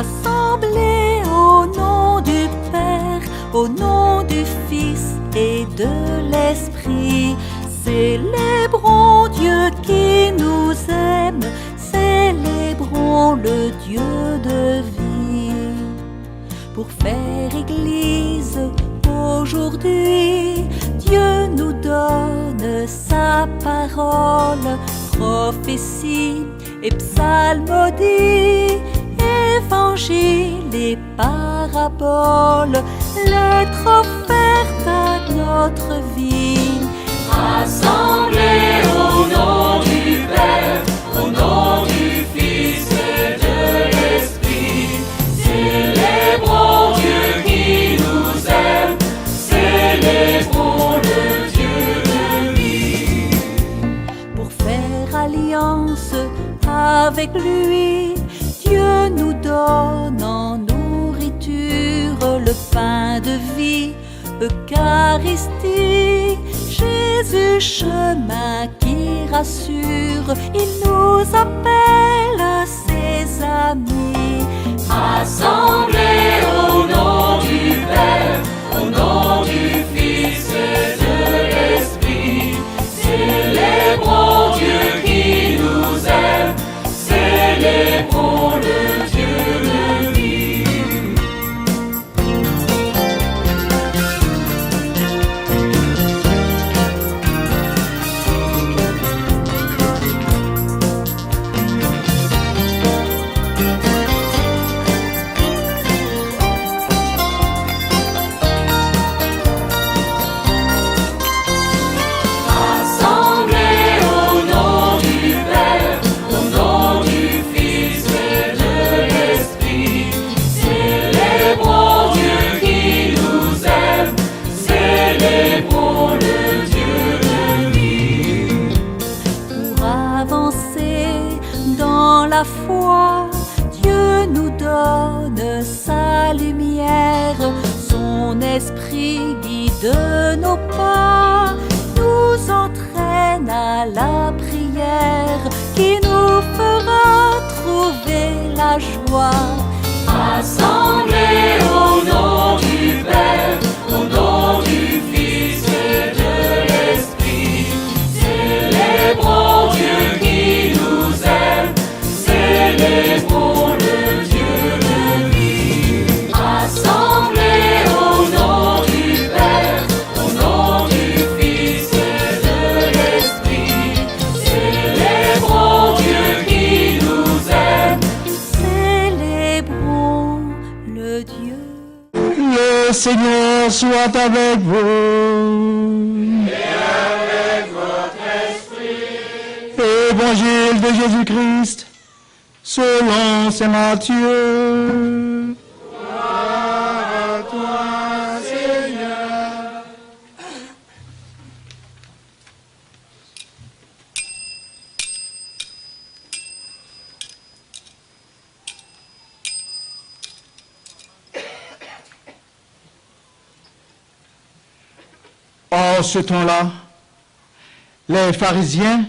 Rassemblés au nom du Père, au nom du Fils et de l'Esprit, célébrons Dieu qui nous aime, célébrons le Dieu de vie. Pour faire Église aujourd'hui, Dieu nous donne sa parole, prophétie et psalmodie, évangile et parabole, lettres offertes à notre vie. Rassemblés au nom du Père, au nom du Fils et de l'Esprit, célébrons Dieu qui nous aime, célébrons le Dieu de vie. Pour faire alliance avec lui, Dieu nous donne en nourriture le pain de vie, Eucharistie. Jésus, chemin qui rassure, il nous appelle ses amis. Rassemblés au nom du Père, au nom du Fils et de l'Esprit, célébrons Dieu qui nous aime, célébrons le Dieu de vie. La foi, Dieu nous donne sa lumière, son esprit guide nos pas, nous entraîne à la prière qui nous fera trouver la joie. Rassemblés au nom du Père, au nom du Fils et de l'Esprit, célébrons Dieu qui nous aime, célébrons le Dieu de vie. Rassemblés au nom du Père, au nom du Fils et de l'Esprit, célébrons Dieu qui nous aime, célébrons le Dieu. Le Seigneur soit avec vous. Et avec votre esprit. Évangile de Jésus-Christ selon saint Matthieu. Gloire à toi, Seigneur. En ce temps-là, les pharisiens,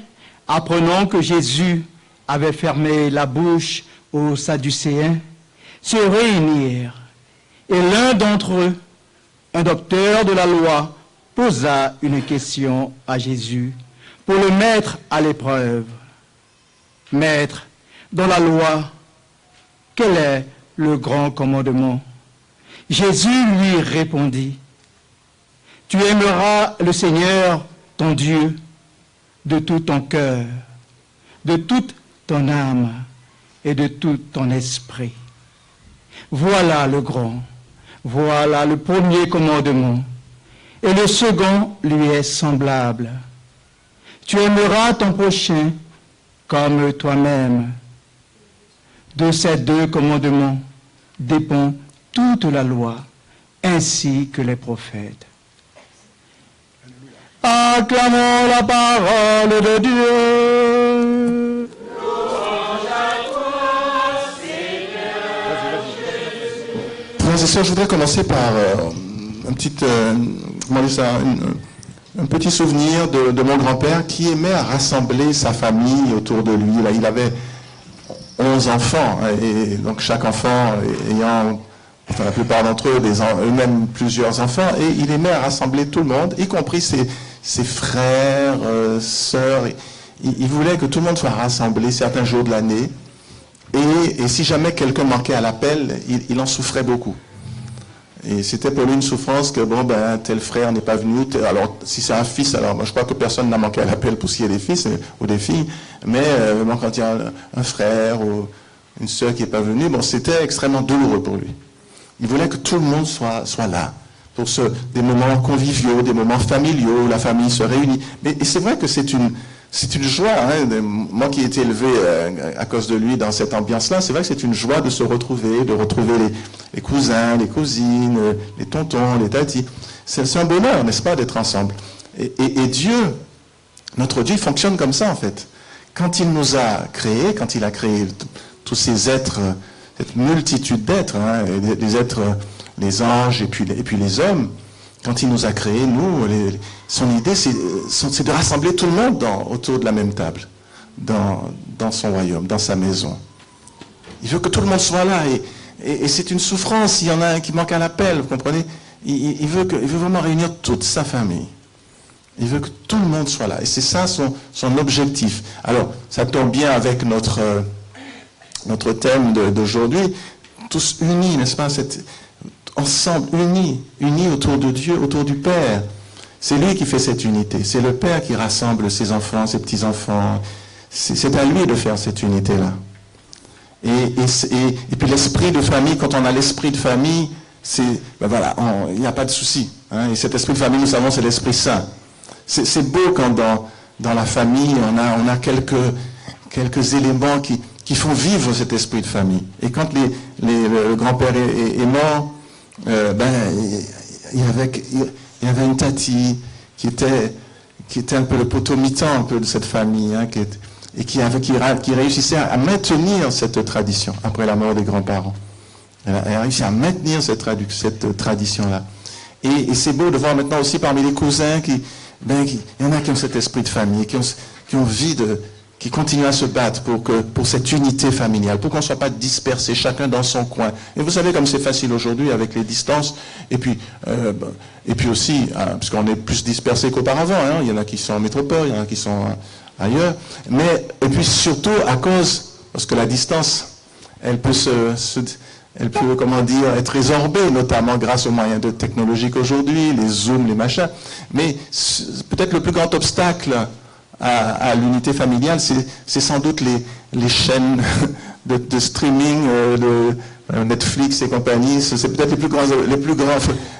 apprenant que Jésus avait fermé la bouche aux Sadducéens, se réunirent, et l'un d'entre eux, un docteur de la loi, posa une question à Jésus pour le mettre à l'épreuve. Maître, dans la loi, quel est le grand commandement? Jésus lui répondit, tu aimeras le Seigneur, ton Dieu, de tout ton cœur, de toute ton âme et de tout ton esprit. Voilà le grand, voilà le premier commandement. Et le second lui est semblable. Tu aimeras ton prochain comme toi-même. De ces deux commandements dépend toute la loi, ainsi que les prophètes. Acclamons la parole de Dieu. Louange à toi, Seigneur. Frères et sœurs, je voudrais commencer par un petit souvenir de mon grand-père qui aimait à rassembler sa famille autour de lui. Là, il avait 11 enfants, et donc chaque enfant ayant, enfin la plupart d'entre eux, eux-mêmes plusieurs enfants, et il aimait à rassembler tout le monde, y compris ses frères, sœurs. Il voulait que tout le monde soit rassemblé certains jours de l'année, et si jamais quelqu'un manquait à l'appel, il en souffrait beaucoup. Et c'était pour lui une souffrance que, bon, ben, tel frère n'est pas venu. Alors, si c'est un fils, alors, moi, je crois que personne n'a manqué à l'appel pour ce qui est des fils ou des filles. Mais, bon, quand il y a un frère ou une sœur qui n'est pas venue, bon, c'était extrêmement douloureux pour lui. Il voulait que tout le monde soit là. Pour des moments conviviaux, des moments familiaux, où la famille se réunit. Et c'est vrai que c'est une joie, hein, moi qui ai été élevé à cause de lui dans cette ambiance-là, c'est vrai que c'est une joie de se retrouver, de retrouver les cousins, les cousines, les tontons, les tatis. C'est un bonheur, n'est-ce pas, d'être ensemble. Et Dieu, notre Dieu, fonctionne comme ça en fait. Quand il nous a créés, quand il a créé tous ces êtres, cette multitude d'êtres, hein, les êtres, les anges et puis les hommes, quand il nous a créés, nous, son idée, c'est de rassembler tout le monde autour de la même table, dans son royaume, dans sa maison. Il veut que tout le monde soit là, et c'est une souffrance s'il y en a un qui manque à l'appel, vous comprenez? Il veut vraiment réunir toute sa famille. Il veut que tout le monde soit là, et c'est ça son objectif. Alors, ça tombe bien avec notre thème d'aujourd'hui, tous unis, n'est-ce pas? Ensemble, unis autour de Dieu, autour du Père. C'est lui qui fait cette unité. C'est le Père qui rassemble ses enfants, ses petits-enfants. C'est à lui de faire cette unité-là. Et puis l'esprit de famille, quand on a l'esprit de famille, ben voilà, il n'y a pas de souci. Hein. Et cet esprit de famille, nous savons, c'est l'Esprit Saint. C'est beau quand dans la famille, on a quelques éléments qui font vivre cet esprit de famille. Et quand le grand-père est mort, il y avait une tati qui était un peu le potomitan un peu de cette famille, hein, qui réussissait à maintenir cette tradition après la mort des grands-parents. Elle a réussi à maintenir cette tradition-là. Et c'est beau de voir maintenant aussi parmi les cousins il y en a qui ont cet esprit de famille, qui ont envie qui continuent à se battre pour cette unité familiale, pour qu'on ne soit pas dispersés, chacun dans son coin. Et vous savez comme c'est facile aujourd'hui avec les distances, et puis aussi, parce qu'on est plus dispersés qu'auparavant, hein, il y en a qui sont en métropole, il y en a qui sont ailleurs, et puis surtout parce que la distance, elle peut être résorbée, notamment grâce aux moyens technologiques aujourd'hui, les Zooms, les machins, mais peut-être le plus grand obstacle à l'unité familiale, c'est sans doute les chaînes de streaming, Netflix et compagnie. C'est peut-être les plus grands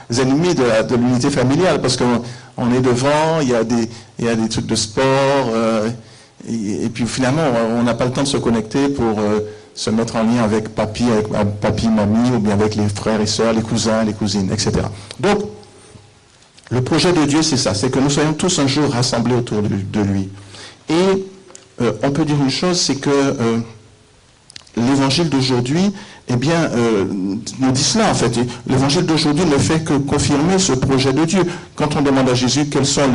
ennemis de l'unité familiale, parce qu'on est devant, il y a des trucs de sport, et puis finalement, on n'a pas le temps de se connecter pour se mettre en lien avec papy, mamie, ou bien avec les frères et sœurs, les cousins, les cousines, etc. Donc, le projet de Dieu, c'est ça, c'est que nous soyons tous un jour rassemblés autour de lui. Et on peut dire une chose, c'est que l'évangile d'aujourd'hui, nous dit cela en fait. L'évangile d'aujourd'hui ne fait que confirmer ce projet de Dieu. Quand on demande à Jésus quels sont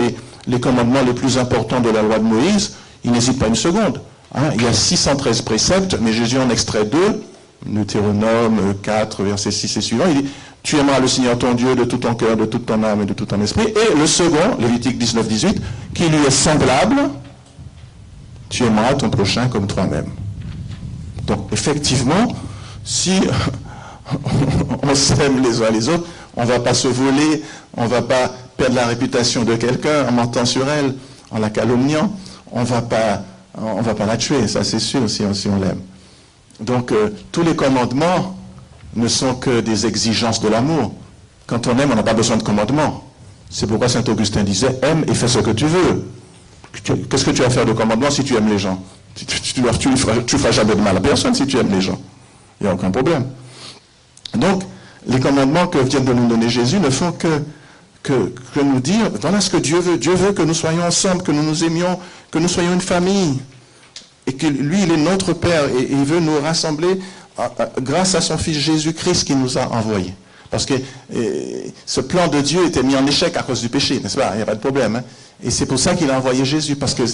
les commandements les plus importants de la loi de Moïse, il n'hésite pas une seconde. Hein, il y a 613 préceptes, mais Jésus en extrait 2, Deutéronome 4, verset 6 et suivant, il dit « Tu aimeras le Seigneur ton Dieu de tout ton cœur, de toute ton âme et de tout ton esprit. » Et le second, Lévitique 19, 18, qui lui est semblable, « Tu aimeras ton prochain comme toi-même. » Donc, effectivement, si on s'aime les uns les autres, on ne va pas se voler, on ne va pas perdre la réputation de quelqu'un en mentant sur elle, en la calomniant, on ne va pas la tuer, ça c'est sûr, si on l'aime. Donc, tous les commandements ne sont que des exigences de l'amour. Quand on aime, on n'a pas besoin de commandements. C'est pourquoi saint Augustin disait, aime et fais ce que tu veux. Qu'est-ce que tu vas faire de commandement si tu aimes les gens? Tu ne feras jamais de mal à personne si tu aimes les gens. Il n'y a aucun problème. Donc, les commandements que vient de nous donner Jésus ne font que nous dire, voilà ce que Dieu veut. Dieu veut que nous soyons ensemble, que nous nous aimions, que nous soyons une famille. Et que lui, il est notre Père. Et il veut nous rassembler grâce à son Fils Jésus-Christ qu'il nous a envoyé. Parce que ce plan de Dieu était mis en échec à cause du péché, n'est-ce pas? Il n'y a pas de problème. Hein? Et c'est pour ça qu'il a envoyé Jésus. Parce que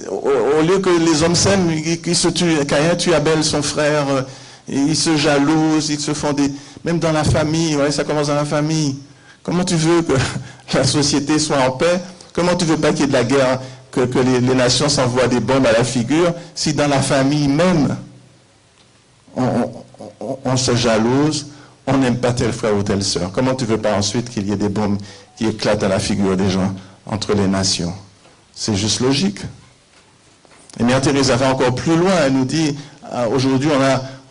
Au lieu que les hommes s'aiment, ils se tuent. Caïn tue Abel, son frère, ils se jalousent, ils se font des... Même dans la famille, ouais, ça commence dans la famille. Comment tu veux que la société soit en paix? Comment tu veux pas qu'il y ait de la guerre, que les nations s'envoient des bombes à la figure, si dans la famille même, on se jalouse, on n'aime pas tel frère ou telle sœur? Comment tu veux pas ensuite qu'il y ait des bombes qui éclatent à la figure des gens entre les nations? C'est juste logique. Et Mère Thérèse va encore plus loin, elle nous dit, aujourd'hui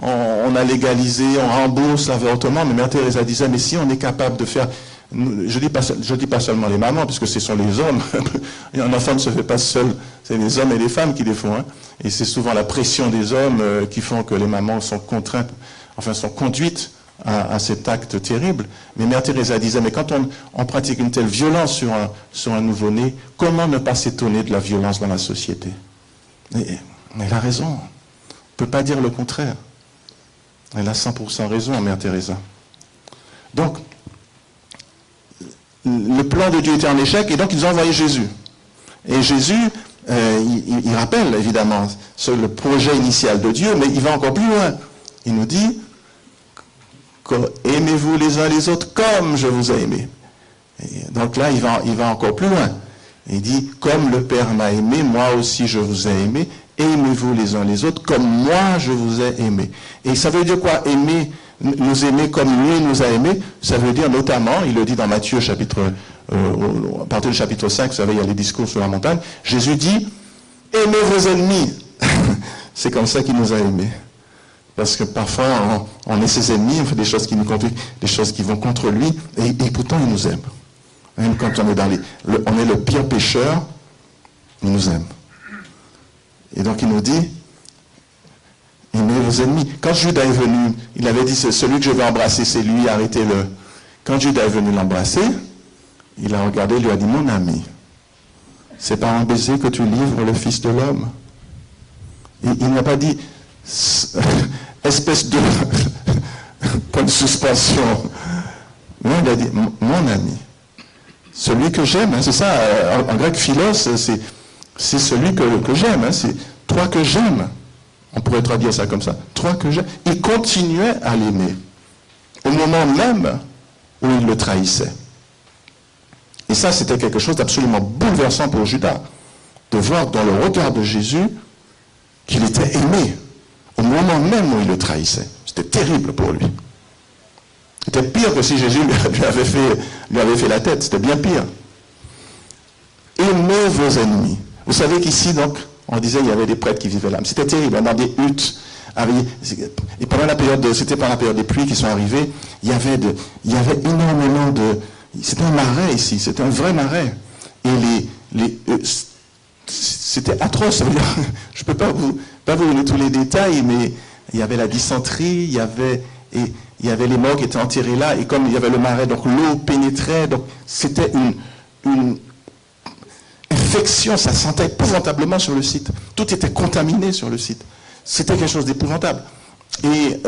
on a légalisé, on rembourse l'avortement, mais Mère Thérèse disait, mais si on est capable de faire, je dis pas seulement les mamans, puisque ce sont les hommes, et un enfant ne se fait pas seul, c'est les hommes et les femmes qui les font, hein. Et c'est souvent la pression des hommes qui font que les mamans sont contraintes, enfin sont conduites à cet acte terrible. Mais Mère Thérèse disait, mais quand on pratique une telle violence sur un nouveau-né, comment ne pas s'étonner de la violence dans la société? Et elle a raison. On ne peut pas dire le contraire. Elle a 100% raison, Mère Thérèse. Donc, le plan de Dieu était en échec, et donc ils ont envoyé Jésus. Et Jésus, il rappelle évidemment le projet initial de Dieu, mais il va encore plus loin. Il nous dit, aimez-vous les uns les autres comme je vous ai aimé. Et donc là, il va encore plus loin. Il dit, comme le Père m'a aimé, moi aussi je vous ai aimé, aimez-vous les uns les autres comme moi je vous ai aimé. Et ça veut dire quoi, aimer, nous aimer comme lui nous a aimés? Ça veut dire notamment, il le dit dans Matthieu à partir du chapitre 5, vous savez, il y a les discours sur la montagne, Jésus dit, aimez vos ennemis. C'est comme ça qu'il nous a aimés. Parce que parfois, on est ses ennemis, on fait des choses qui nous conduisent, des choses qui vont contre lui, et pourtant il nous aime. Même quand on est le pire pécheur, il nous aime. Et donc il nous dit, aimez vos ennemis. Quand Judas est venu, il avait dit, celui que je vais embrasser, c'est lui, arrêtez-le. Quand Judas est venu l'embrasser, il a regardé, il lui a dit, mon ami, c'est par un baiser que tu livres le Fils de l'homme. Et il n'a pas dit, espèce de point de suspension. Non, il a dit, mon ami, celui que j'aime, hein, c'est ça, en grec philos, c'est celui que j'aime, hein, c'est toi que j'aime. On pourrait traduire ça comme ça. Toi que j'aime. Il continuait à l'aimer, au moment même où il le trahissait. Et ça, c'était quelque chose d'absolument bouleversant pour Judas, de voir dans le regard de Jésus qu'il était aimé, au moment même où il le trahissait. C'était terrible pour lui. C'était pire que si Jésus lui avait fait la tête. C'était bien pire. Aimez vos ennemis. Vous savez qu'ici, donc, on disait qu'il y avait des prêtres qui vivaient là. C'était terrible, dans des huttes. Et pendant la période c'était pendant la période des pluies qui sont arrivées, il y avait énormément de... C'était un marais ici, c'était un vrai marais. Et c'était atroce. Je ne peux pas vous donner tous les détails, mais il y avait la dysenterie, il y avait les morts qui étaient enterrés là, et comme il y avait le marais, donc l'eau pénétrait, donc c'était une infection, ça sentait épouvantablement sur le site. Tout était contaminé sur le site. C'était quelque chose d'épouvantable. Et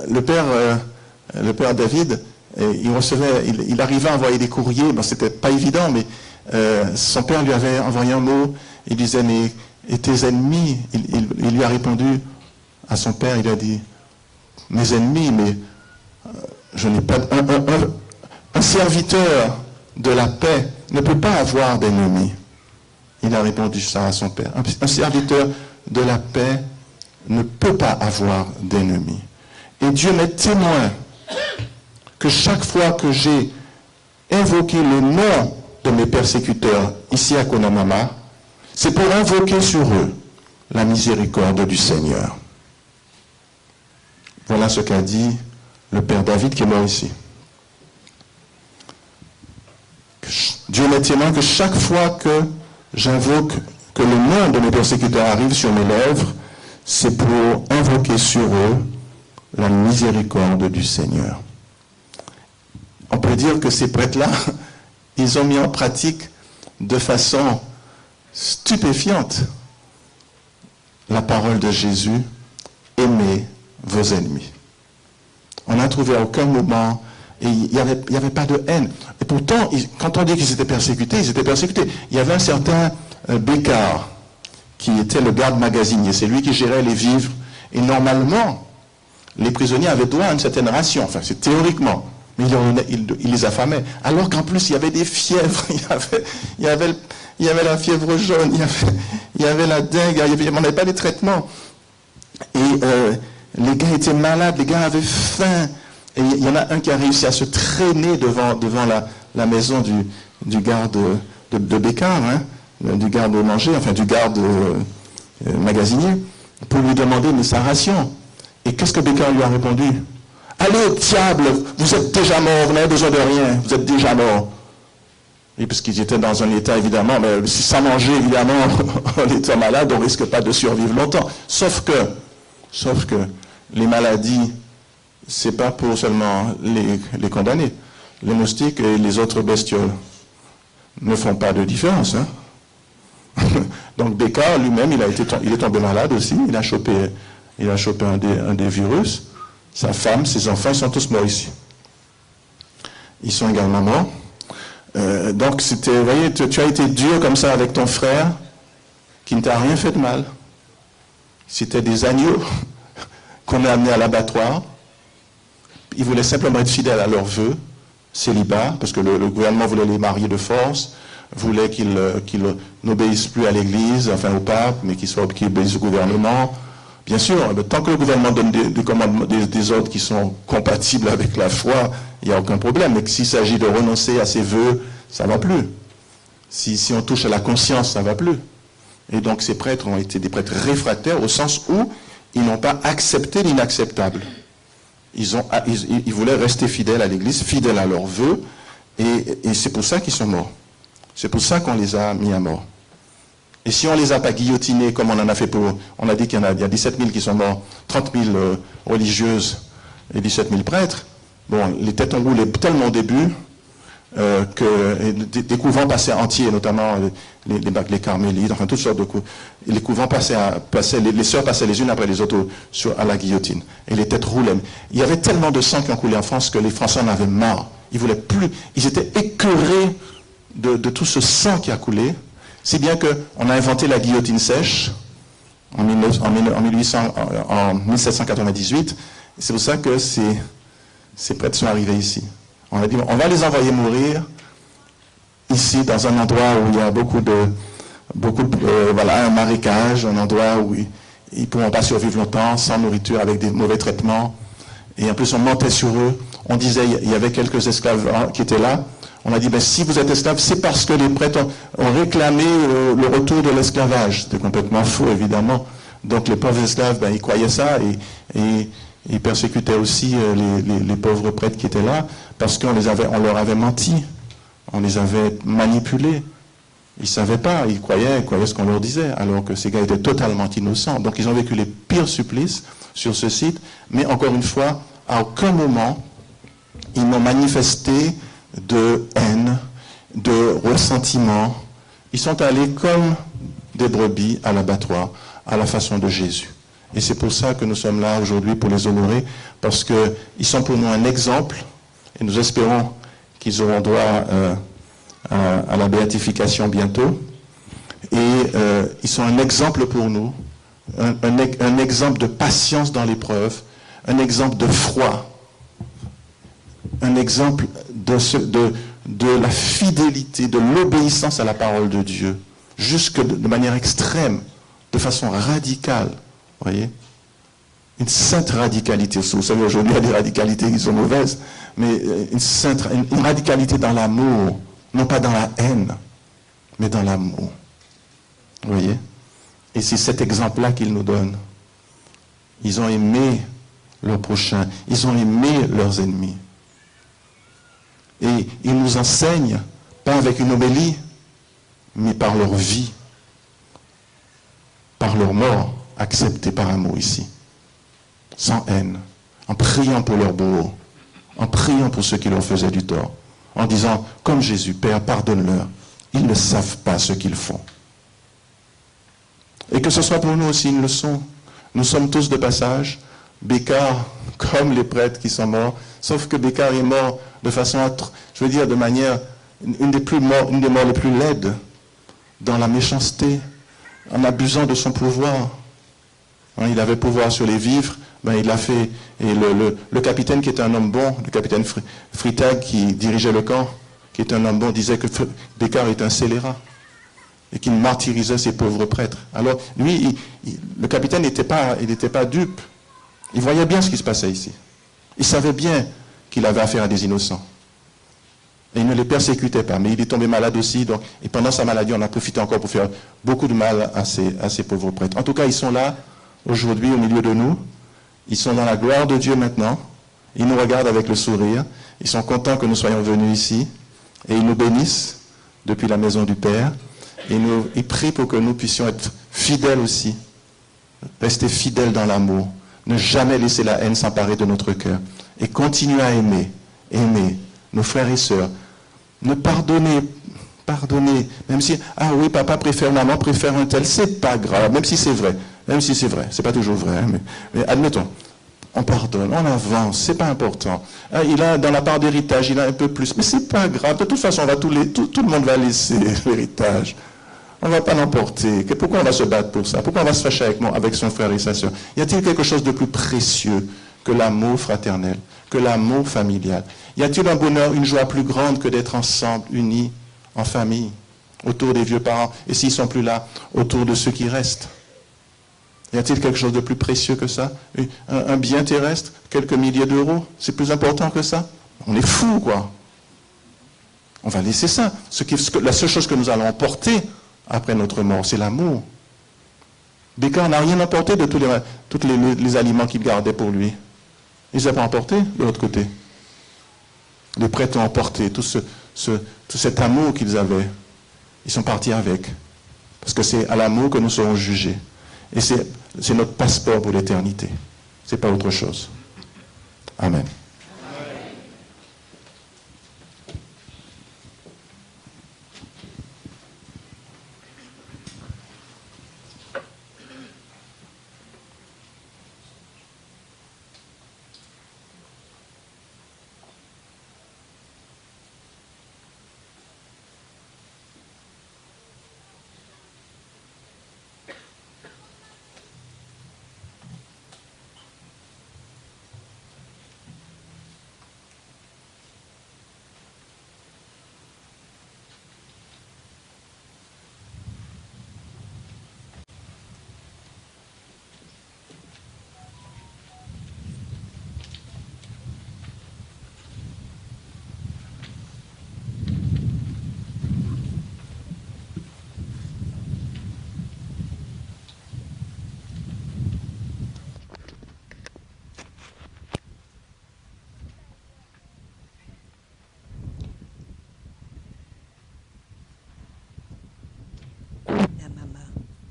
le père David, il arrivait à envoyer des courriers, bon, c'était pas évident, mais son père lui avait envoyé un mot, il disait, mais et tes ennemis, il lui a répondu à son père, il a dit, mes ennemis, mais je n'ai pas... Un serviteur de la paix ne peut pas avoir d'ennemis. Il a répondu ça à son père. Un serviteur de la paix ne peut pas avoir d'ennemis. Et Dieu m'est témoin que chaque fois que j'ai invoqué le nom de mes persécuteurs ici à Konamama, c'est pour invoquer sur eux la miséricorde du Seigneur. Voilà ce qu'a dit le père David qui est mort ici. Dieu m'est témoin que chaque fois que j'invoque que le nom de mes persécuteurs arrive sur mes lèvres, c'est pour invoquer sur eux la miséricorde du Seigneur. On peut dire que ces prêtres-là, ils ont mis en pratique de façon stupéfiante la parole de Jésus, aimez vos ennemis. On n'a trouvé à aucun moment, et il n'y avait pas de haine. Et pourtant, quand on dit qu'ils étaient persécutés, ils étaient persécutés. Il y avait un certain Bécard, qui était le garde magasinier. C'est lui qui gérait les vivres. Et normalement, les prisonniers avaient droit à une certaine ration. Enfin, c'est théoriquement. Mais il les affamait. Alors qu'en plus, il y avait des fièvres. Il y avait la fièvre jaune. Il y avait la dengue. On n'avait pas les traitements. Et les gars étaient malades. Les gars avaient faim. Et il y en a un qui a réussi à se traîner devant la maison du garde de Bécard, hein, du garde manger, enfin du garde magasinier, pour lui demander sa ration. Et qu'est-ce que Bécard lui a répondu? Allez, diable, vous êtes déjà mort, vous n'avez besoin de rien, vous êtes déjà mort. Et parce qu'ils étaient dans un état, évidemment, mais si sans manger, évidemment, en état malade, on ne risque pas de survivre longtemps. Sauf que les maladies, c'est pas pour seulement les condamnés. Les moustiques et les autres bestioles ne font pas de différence. Hein. Donc Bécard lui-même, il est tombé malade aussi, il a chopé un des virus. Sa femme, ses enfants, ils sont tous morts ici. Ils sont également morts. Donc c'était, vous voyez, tu as été dur comme ça avec ton frère, qui ne t'a rien fait de mal. C'était des agneaux qu'on a amenés à l'abattoir. Ils voulaient simplement être fidèles à leurs vœux, célibat, parce que le gouvernement voulait les marier de force, voulait qu'ils n'obéissent plus à l'Église, enfin au pape, mais qu'ils obéissent au gouvernement. Bien sûr, tant que le gouvernement donne des ordres qui sont compatibles avec la foi, il n'y a aucun problème. Mais s'il s'agit de renoncer à ses vœux, ça ne va plus. Si on touche à la conscience, ça ne va plus. Et donc ces prêtres ont été des prêtres réfractaires au sens où ils n'ont pas accepté l'inacceptable. Ils voulaient rester fidèles à l'Église, fidèles à leurs vœux, et c'est pour ça qu'ils sont morts. C'est pour ça qu'on les a mis à mort. Et si on ne les a pas guillotinés, comme on en a fait on a dit qu'il y a 17 000 qui sont morts, 30 000 religieuses et 17 000 prêtres, bon, les têtes ont roulé tellement au début que des couvents passaient entiers, notamment les carmélites, enfin toutes sortes de couvents. Les couvents les sœurs passaient les unes après les autres à la guillotine. Et les têtes roulaient. Il y avait tellement de sang qui ont coulé en France que les Français en avaient marre. Ils voulaient plus. Ils étaient écœurés de tout ce sang qui a coulé. Si bien qu'on a inventé la guillotine sèche en 1798. C'est pour ça que ces prêtres sont arrivés ici. On a dit, on va les envoyer mourir ici, dans un endroit où il y a un marécage, un endroit où ils ne pourront pas survivre longtemps, sans nourriture, avec des mauvais traitements. Et en plus, on mentait sur eux. On disait, il y avait quelques esclaves qui étaient là. On a dit, si vous êtes esclave, c'est parce que les prêtres ont réclamé le retour de l'esclavage. C'était complètement faux, évidemment. Donc les pauvres esclaves, ils croyaient ça et ils persécutaient aussi les pauvres prêtres qui étaient là parce qu'on leur avait menti. On les avait manipulés. Ils ne savaient pas, ils croyaient ce qu'on leur disait, alors que ces gars étaient totalement innocents. Donc ils ont vécu les pires supplices sur ce site, mais encore une fois, à aucun moment, ils n'ont manifesté de haine, de ressentiment. Ils sont allés comme des brebis à l'abattoir, à la façon de Jésus. Et c'est pour ça que nous sommes là aujourd'hui, pour les honorer, parce qu'ils sont pour nous un exemple, et nous espérons qu'ils auront droit à la béatification bientôt. Et ils sont un exemple pour nous, un exemple de patience dans l'épreuve, un exemple de foi, un exemple de la fidélité, de l'obéissance à la parole de Dieu, jusque de manière extrême, de façon radicale. Voyez, une sainte radicalité. Vous savez, aujourd'hui, il y a des radicalités qui sont mauvaises, mais une radicalité dans l'amour, non pas dans la haine, mais dans l'amour. Vous voyez? Et c'est cet exemple-là qu'ils nous donnent. Ils ont aimé leurs prochains, ils ont aimé leurs ennemis. Et ils nous enseignent, pas avec une homélie, mais par leur vie, par leur mort, acceptée par amour ici, sans haine, en priant pour leurs bourreaux, en priant pour ceux qui leur faisaient du tort, en disant, comme Jésus, Père, pardonne-leur, ils ne savent pas ce qu'ils font. Et que ce soit pour nous aussi une leçon. Nous sommes tous de passage, Bécard, comme les prêtres qui sont morts, sauf que Bécard est mort de façon, je veux dire, de manière, une des morts les plus laides, dans la méchanceté, en abusant de son pouvoir. Hein, il avait pouvoir sur les vivres, ben, il l'a fait. Et le capitaine qui était un homme bon, le capitaine Freytag qui dirigeait le camp, qui était un homme bon, disait que Bécquart était un scélérat et qu'il martyrisait ces pauvres prêtres. Alors, lui, le capitaine n'était pas dupe. Il voyait bien ce qui se passait ici. Il savait bien qu'il avait affaire à des innocents. Et il ne les persécutait pas, mais il est tombé malade aussi. Donc, et pendant sa maladie, on a profité encore pour faire beaucoup de mal à ces pauvres prêtres. En tout cas, ils sont là, aujourd'hui, au milieu de nous. Ils sont dans la gloire de Dieu maintenant. Ils nous regardent avec le sourire. Ils sont contents que nous soyons venus ici. Et ils nous bénissent depuis la maison du Père. Et ils prient pour que nous puissions être fidèles aussi. Rester fidèles dans l'amour. Ne jamais laisser la haine s'emparer de notre cœur. Et continuer à aimer nos frères et sœurs. Ne pardonner, même si, ah oui, papa préfère, maman préfère un tel, c'est pas grave, même si c'est vrai, c'est pas toujours vrai, hein, mais admettons, on pardonne, on avance, c'est pas important. Ah, il a, dans la part d'héritage, il a un peu plus, mais c'est pas grave, de toute façon, tout le monde va laisser l'héritage. On ne va pas l'emporter. Pourquoi on va se battre pour ça? Pourquoi on va se fâcher avec son frère et sa sœur? Y a-t-il quelque chose de plus précieux que l'amour fraternel, que l'amour familial? Y a-t-il un bonheur, une joie plus grande que d'être ensemble, unis, en famille, autour des vieux parents, et s'ils ne sont plus là, autour de ceux qui restent? Y a-t-il quelque chose de plus précieux que ça? Un bien terrestre, quelques milliers d'euros, c'est plus important que ça? On est fous, quoi. On va laisser ça. La seule chose que nous allons emporter après notre mort, c'est l'amour. Bécquart n'a rien emporté de tous les aliments qu'il gardait pour lui. Il ne les a pas emportés de l'autre côté. Les prêtres ont emporté tout cet amour qu'ils avaient. Ils sont partis avec. Parce que c'est à l'amour que nous serons jugés. Et c'est notre passeport pour l'éternité. Ce n'est pas autre chose. Amen.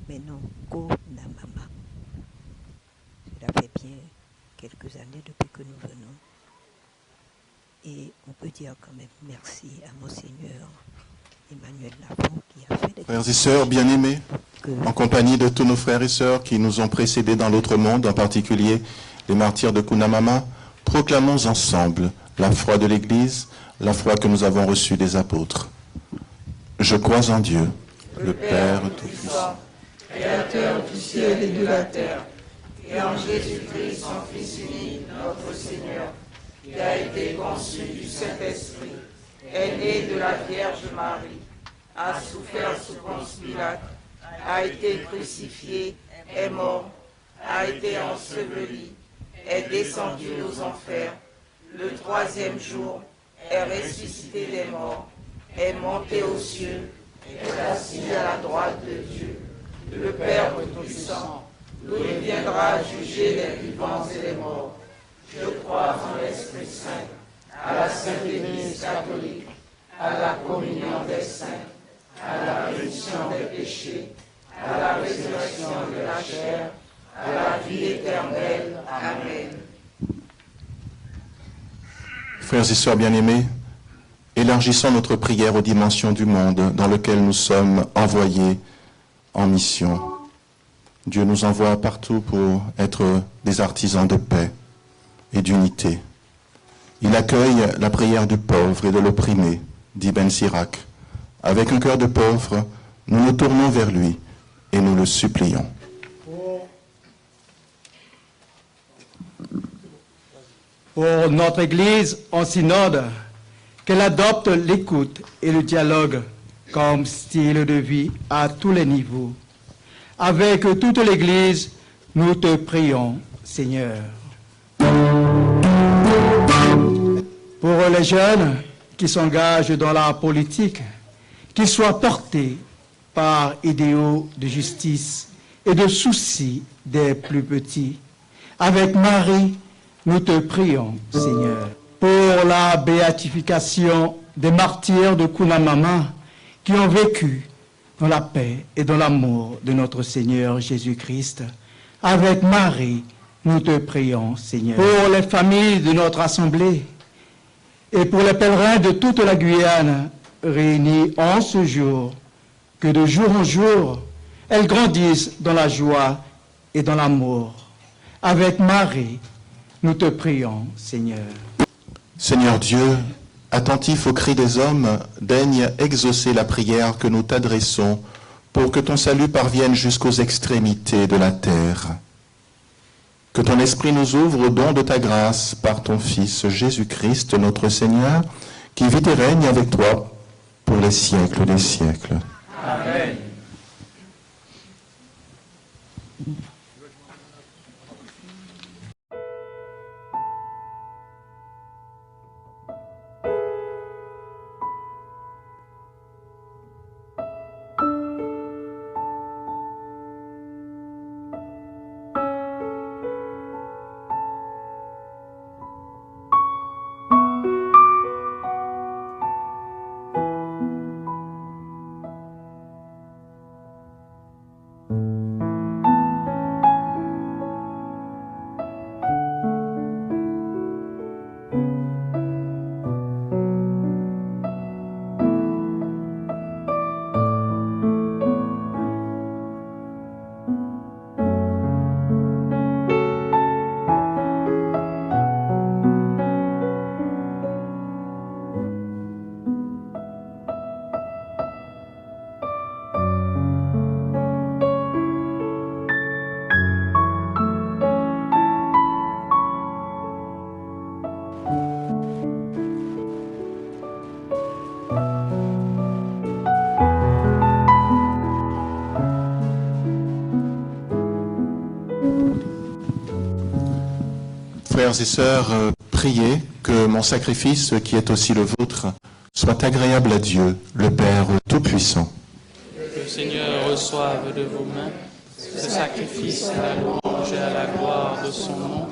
Mais non, Konamama. Cela fait bien quelques années depuis que nous venons. Et on peut dire quand même merci à Monseigneur Emmanuel Lafont qui a fait des... Frères et sœurs bien-aimés, en compagnie de tous nos frères et sœurs qui nous ont précédés dans l'autre monde, en particulier les martyrs de Kunamama, proclamons ensemble la foi de l'Église, la foi que nous avons reçue des apôtres. Je crois en Dieu, le Père Tout-Puissant, Créateur du ciel et de la terre, et en Jésus-Christ, son Fils unique, notre Seigneur, qui a été conçu du Saint-Esprit, est né de la Vierge Marie, a souffert sous Ponce Pilate, a été crucifié, est mort, a été enseveli, est descendu aux enfers, le troisième jour est ressuscité des morts, est monté aux cieux, est assis à la droite de Dieu, le Père Tout-Puissant, d'où il viendra juger les vivants et les morts. Je crois en l'Esprit Saint, à la Sainte Église catholique, à la communion des saints, à la rémission des péchés, à la résurrection de la chair, à la vie éternelle. Amen. Frères et sœurs bien-aimés, élargissons notre prière aux dimensions du monde dans lequel nous sommes envoyés en mission. Dieu nous envoie partout pour être des artisans de paix et d'unité. Il accueille la prière du pauvre et de l'opprimé, dit Ben Sirac. Avec un cœur de pauvre, nous nous tournons vers lui et nous le supplions. Pour notre Église en synode, qu'elle adopte l'écoute et le dialogue comme style de vie à tous les niveaux. Avec toute l'Église, nous te prions, Seigneur. Pour les jeunes qui s'engagent dans la politique, qu'ils soient portés par idéaux de justice et de soucis des plus petits. Avec Marie, nous te prions, Seigneur. Pour la béatification des martyrs de Kunamama qui ont vécu dans la paix et dans l'amour de notre Seigneur Jésus-Christ. Avec Marie, nous te prions, Seigneur. Pour les familles de notre assemblée et pour les pèlerins de toute la Guyane réunis en ce jour, que de jour en jour, elles grandissent dans la joie et dans l'amour. Avec Marie, nous te prions, Seigneur. Seigneur Dieu, attentif aux cris des hommes, daigne exaucer la prière que nous t'adressons pour que ton salut parvienne jusqu'aux extrémités de la terre. Que ton esprit nous ouvre au don de ta grâce par ton Fils Jésus-Christ, notre Seigneur, qui vit et règne avec toi pour les siècles des siècles. Amen. Frères et sœurs, priez que mon sacrifice, qui est aussi le vôtre, soit agréable à Dieu, le Père Tout-Puissant. Que le Seigneur reçoive de vos mains ce sacrifice à la louange et à la gloire de son nom,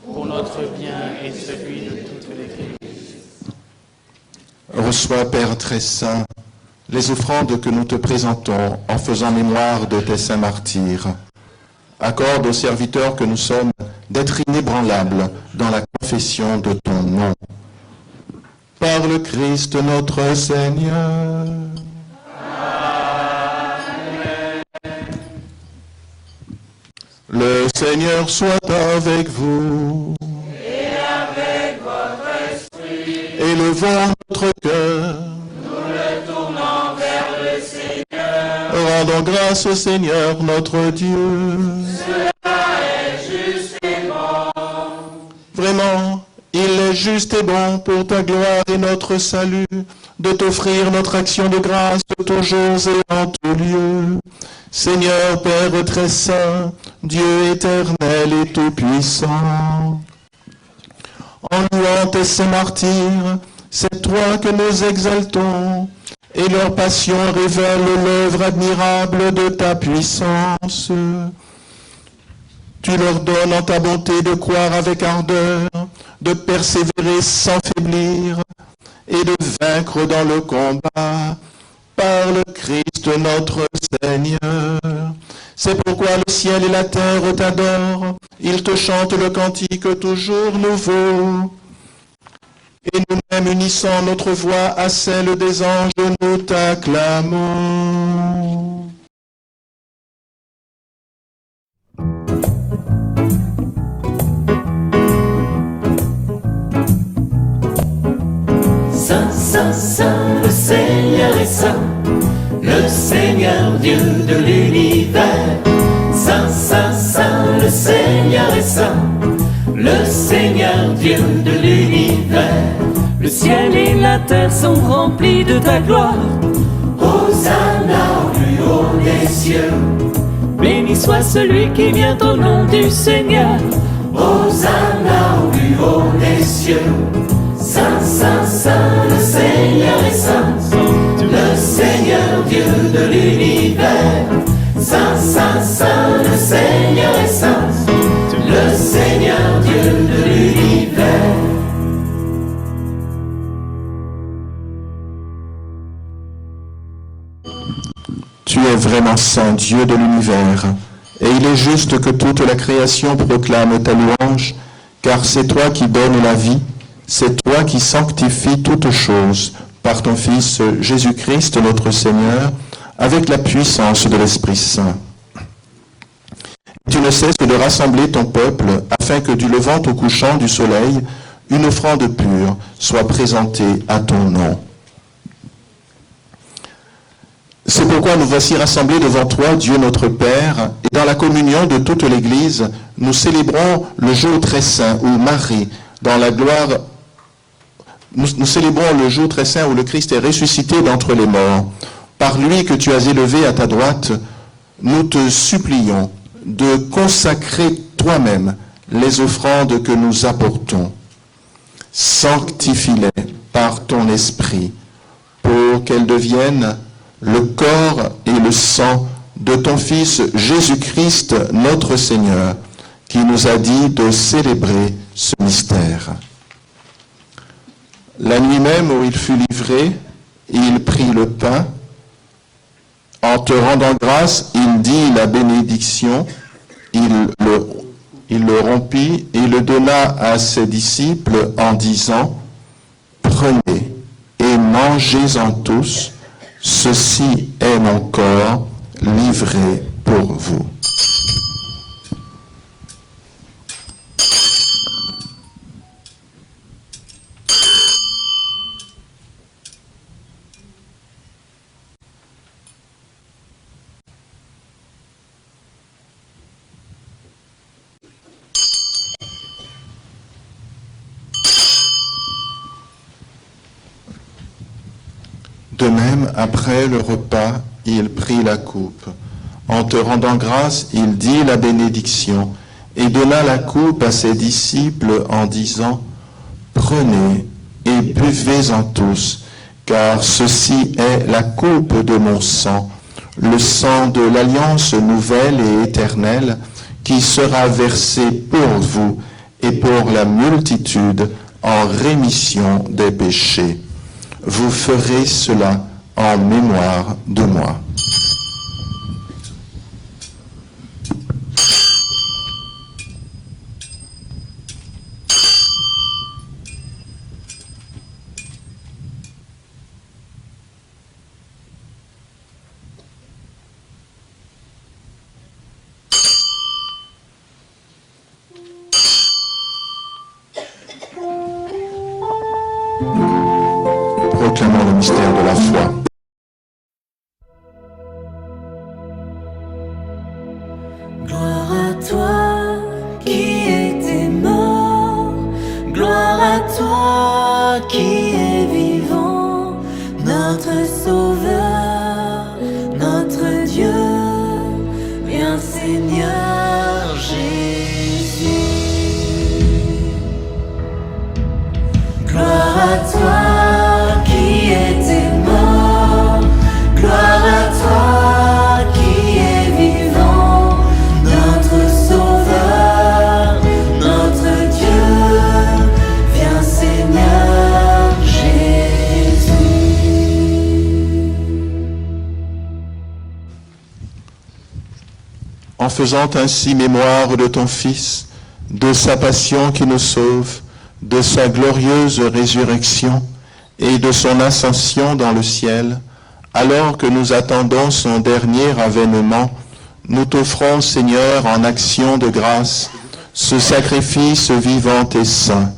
pour notre bien et celui de toute l'Église. Reçois, Père très saint, les offrandes que nous te présentons en faisant mémoire de tes saints martyrs. Accorde aux serviteurs que nous sommes d'être inébranlables dans la confession de ton nom. Par le Christ notre Seigneur. Amen. Le Seigneur soit avec vous. Et avec votre esprit, Élevons notre cœur. nous le tournons vers le Seigneur. Rendons grâce au Seigneur notre Dieu. Cela est juste et bon. Vraiment, il est juste et bon pour ta gloire et notre salut de t'offrir notre action de grâce toujours et en tout lieu. Seigneur Père très saint, Dieu éternel et tout-puissant, en louant tes saints martyrs, c'est toi que nous exaltons, et leur passion révèle l'œuvre admirable de ta puissance. Tu leur donnes en ta bonté de croire avec ardeur, de persévérer sans faiblir et de vaincre dans le combat par le Christ notre Seigneur. C'est pourquoi le ciel et la terre t'adorent, ils te chantent le cantique toujours nouveau. Et nous-mêmes unissant notre voix à celle des anges, nous t'acclamons. Saint, Saint, Saint, le Seigneur est saint, le Seigneur Dieu de l'univers. Seigneur, Dieu de l'univers. Le ciel et la terre sont remplis de ta gloire. Hosanna au plus haut des cieux. Béni soit celui qui vient au nom du Seigneur. Hosanna au plus haut des cieux. Saint, Saint, Saint, le Seigneur est saint. Le Seigneur, Dieu de l'univers. Saint, Saint, Saint, le Seigneur est saint. Le Seigneur, Dieu de l'univers. Tu es vraiment saint, Dieu de l'univers, et il est juste que toute la création proclame ta louange, car c'est toi qui donnes la vie, c'est toi qui sanctifies toutes choses par ton Fils Jésus-Christ notre Seigneur, avec la puissance de l'Esprit Saint. Tu ne cesses de rassembler ton peuple, afin que du levant au couchant du soleil, une offrande pure soit présentée à ton nom. C'est pourquoi nous voici rassemblés devant toi, Dieu notre Père, et dans la communion de toute l'Église, nous célébrons le jour très saint où Marie, dans la gloire, nous célébrons le jour très saint où le Christ est ressuscité d'entre les morts. Par lui que tu as élevé à ta droite, nous te supplions de consacrer toi-même les offrandes que nous apportons. Sanctifie-les par ton esprit, pour qu'elles deviennent le corps et le sang de ton Fils Jésus-Christ, notre Seigneur, qui nous a dit de célébrer ce mystère. La nuit même où il fut livré, il prit le pain. En te rendant grâce, il dit la bénédiction, il le rompit et le donna à ses disciples en disant, « Prenez et mangez-en tous, ceci est mon corps livré pour vous. » De même, après le repas, il prit la coupe. En te rendant grâce, il dit la bénédiction et donna la coupe à ses disciples en disant, « Prenez et buvez-en tous, car ceci est la coupe de mon sang, le sang de l'alliance nouvelle et éternelle, qui sera versé pour vous et pour la multitude en rémission des péchés. Vous ferez cela en mémoire de moi. » Proclamons le mystère de la foi. Gloire à toi qui étais mort, gloire à toi qui es vivant, notre Sauveur, notre Dieu, viens Seigneur Jésus. Gloire à toi. En faisant ainsi mémoire de ton Fils, de sa passion qui nous sauve, de sa glorieuse résurrection et de son ascension dans le ciel, alors que nous attendons son dernier avènement, nous t'offrons, Seigneur, en action de grâce, ce sacrifice vivant et saint.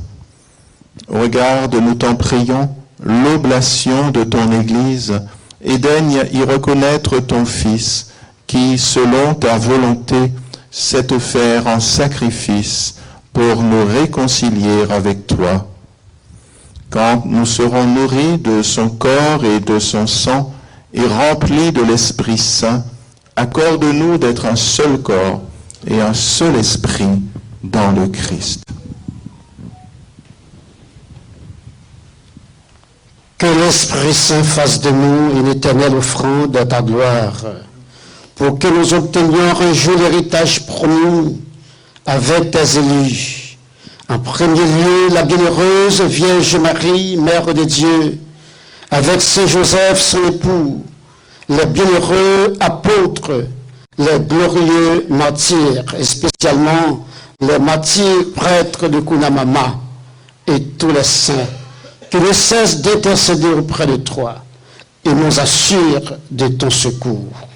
Regarde, nous t'en prions, l'oblation de ton Église, et daigne y reconnaître ton Fils, qui, selon ta volonté, s'est offert en sacrifice pour nous réconcilier avec toi. Quand nous serons nourris de son corps et de son sang et remplis de l'Esprit Saint, accorde-nous d'être un seul corps et un seul esprit dans le Christ. Que l'Esprit Saint fasse de nous une éternelle offrande à ta gloire, pour que nous obtenions un jour l'héritage promis avec tes élus. En premier lieu, la bienheureuse Vierge Marie, Mère de Dieu, avec Saint Joseph, son époux, les bienheureux apôtres, les glorieux martyrs, et spécialement les martyrs prêtres de Kunamama et tous les saints, qui ne cessent d'intercéder auprès de toi et nous assurent de ton secours.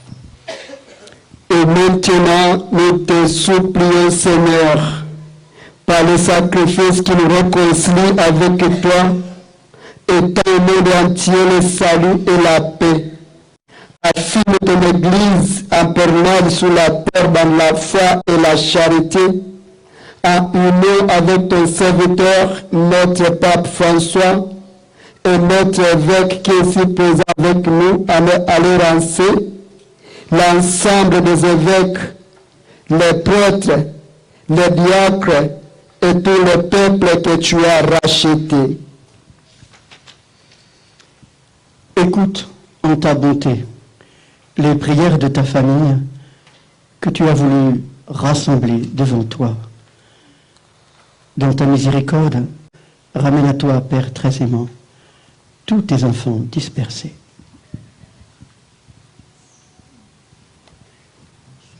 Et maintenant, nous te supplions, Seigneur, par le sacrifice qui nous réconcilie avec toi, et dans le monde entier le salut et la paix. Affirme ton Église impernale sous la terre dans la foi et la charité, en union avec ton serviteur, notre pape François, et notre évêque qui est ici présent avec nous à l'Érancé, l'ensemble des évêques, les prêtres, les diacres et tout le peuple que tu as racheté. Écoute en ta bonté les prières de ta famille que tu as voulu rassembler devant toi. Dans ta miséricorde, ramène à toi, Père très aimant, tous tes enfants dispersés.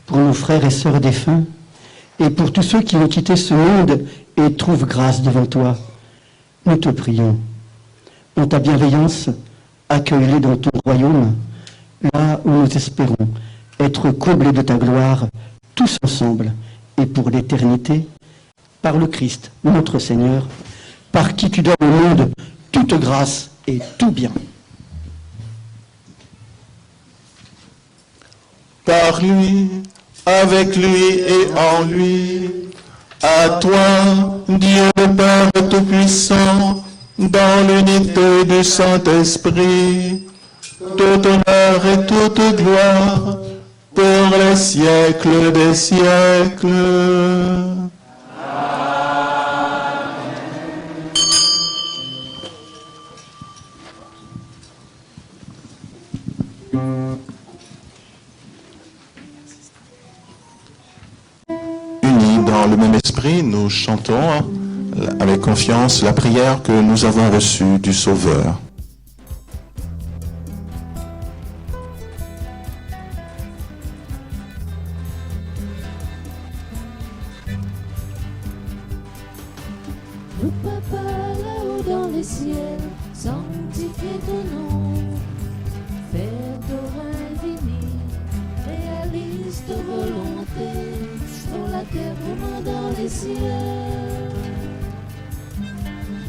Pour nos frères et sœurs défunts, et pour tous ceux qui ont quitté ce monde et trouvent grâce devant toi, nous te prions. En ta bienveillance, accueille-les dans ton royaume, là où nous espérons être comblés de ta gloire, tous ensemble et pour l'éternité, par le Christ, notre Seigneur, par qui tu donnes au monde toute grâce et tout bien. Par lui, avec lui et en lui, à toi, Dieu le Père Tout-Puissant, dans l'unité du Saint-Esprit, tout honneur et toute gloire, pour les siècles des siècles. Unis dans le même esprit, nous chantons avec confiance la prière que nous avons reçue du Sauveur. Nous, Papa, là-haut dans les ciels, sanctifie ton nom. Fais ton règne venir, réalise ta volonté, sur la terre comme dans les ciels.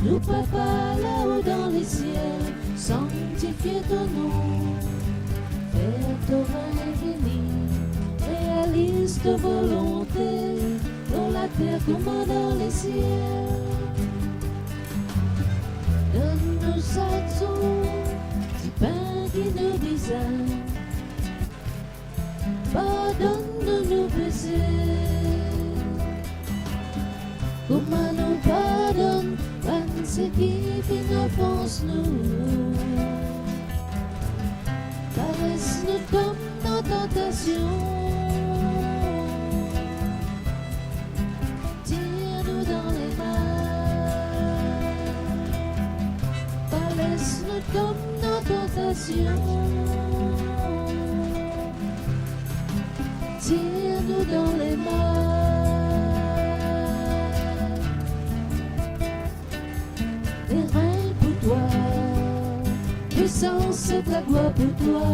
Nous, Papa, là-haut dans les ciels, sanctifie ton nom. Fais ton règne venir, réalise ta volonté, sur la terre comme dans les ciels. Donne-nous chaque jour du pain qui nous disait. Pardonne-nous nos péchés, comme nous pardonne ceux qui nous offensent nous. Laisse-nous tomber dans tentation. Tire-nous dans les mains. Laisse-nous tomber dans tentation. Tire-nous dans les mains. Et règne pour toi. Puissance et la gloire pour toi.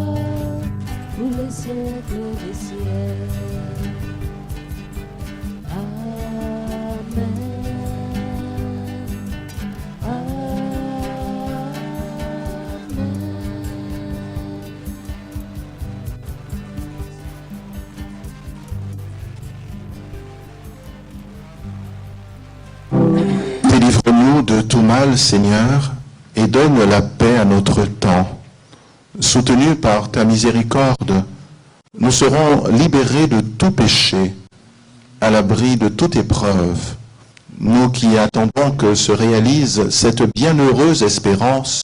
Pour les siècles des siècles. Amen. mal, Seigneur, et donne la paix à notre temps. Soutenus par ta miséricorde, nous serons libérés de tout péché, à l'abri de toute épreuve. Nous qui attendons que se réalise cette bienheureuse espérance,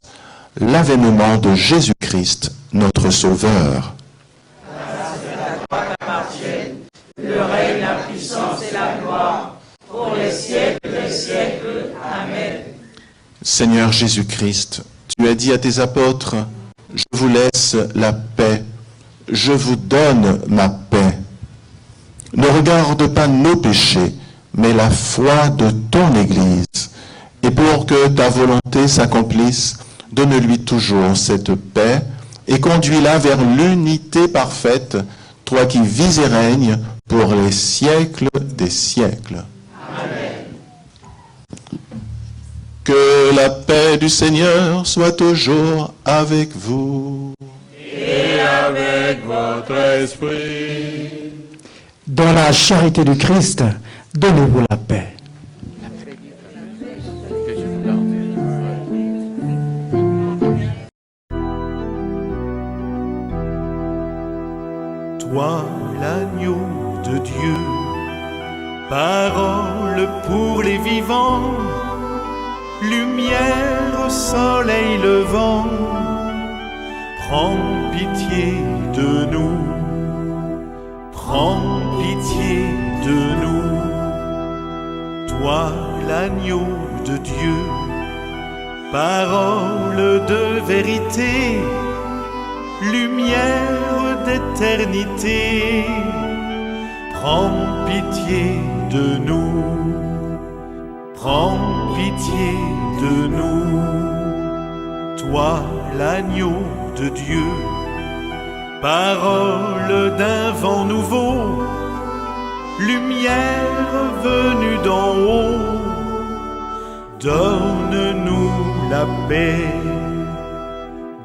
l'avènement de Jésus-Christ, notre Sauveur. Le règne, la puissance et la gloire, pour les siècles des siècles. Amen. Seigneur Jésus-Christ, tu as dit à tes apôtres, « Je vous laisse la paix, je vous donne ma paix. » Ne regarde pas nos péchés, mais la foi de ton Église. Et pour que ta volonté s'accomplisse, donne-lui toujours cette paix et conduis-la vers l'unité parfaite, toi qui vis et règnes pour les siècles des siècles. Amen. Que la paix du Seigneur soit toujours avec vous. Et avec votre esprit. Dans la charité du Christ, donnez-vous la paix. Toi, l'agneau de Dieu, parole pour les vivants, lumière, soleil levant, prends pitié de nous, prends pitié de nous. Toi, l'agneau de Dieu, parole de vérité, lumière d'éternité, prends pitié de nous, prends pitié de nous. Toi, l'agneau de Dieu, parole d'un vent nouveau, lumière venue d'en haut, donne-nous la paix,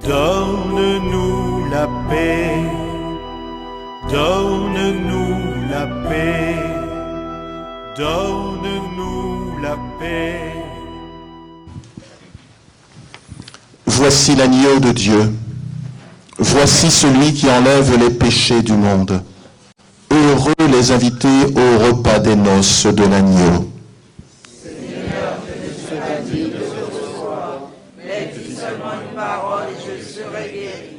donne-nous la paix, donne-nous la paix, donne-nous la paix. Voici l'agneau de Dieu. Voici celui qui enlève les péchés du monde. Heureux les invités au repas des noces de l'agneau. Seigneur, je ne suis pas digne de te recevoir, mais dis seulement une parole et je serai guéri.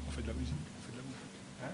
On fait de la musique, on fait de la musique. Hein?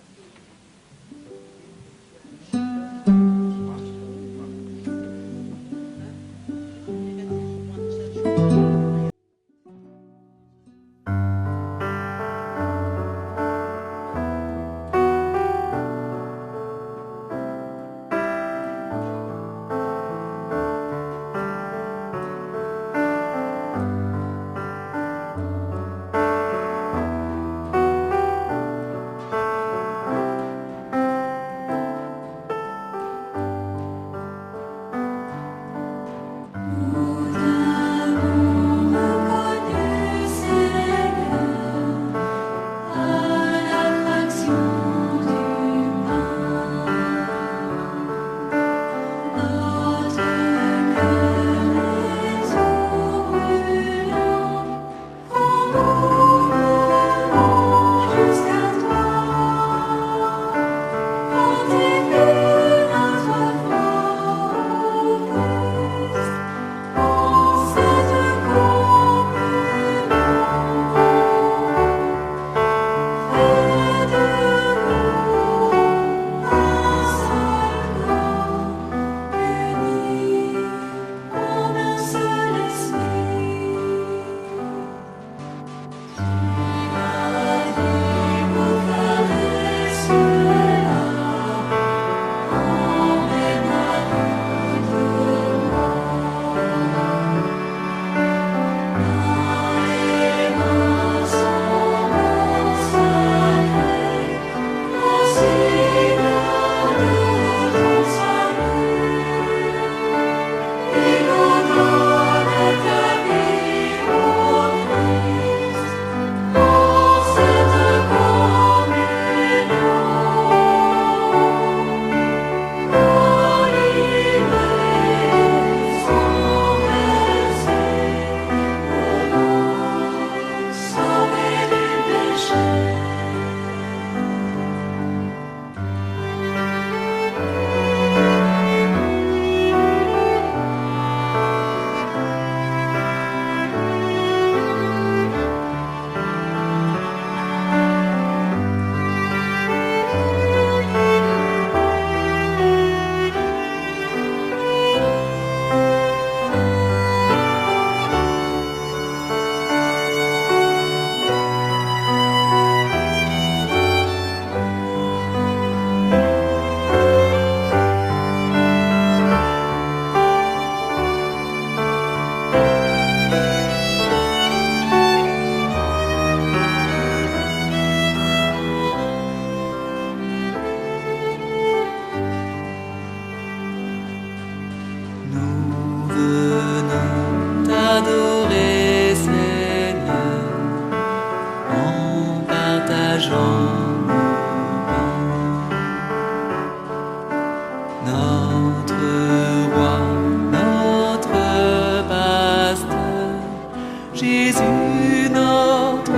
Jésus, notre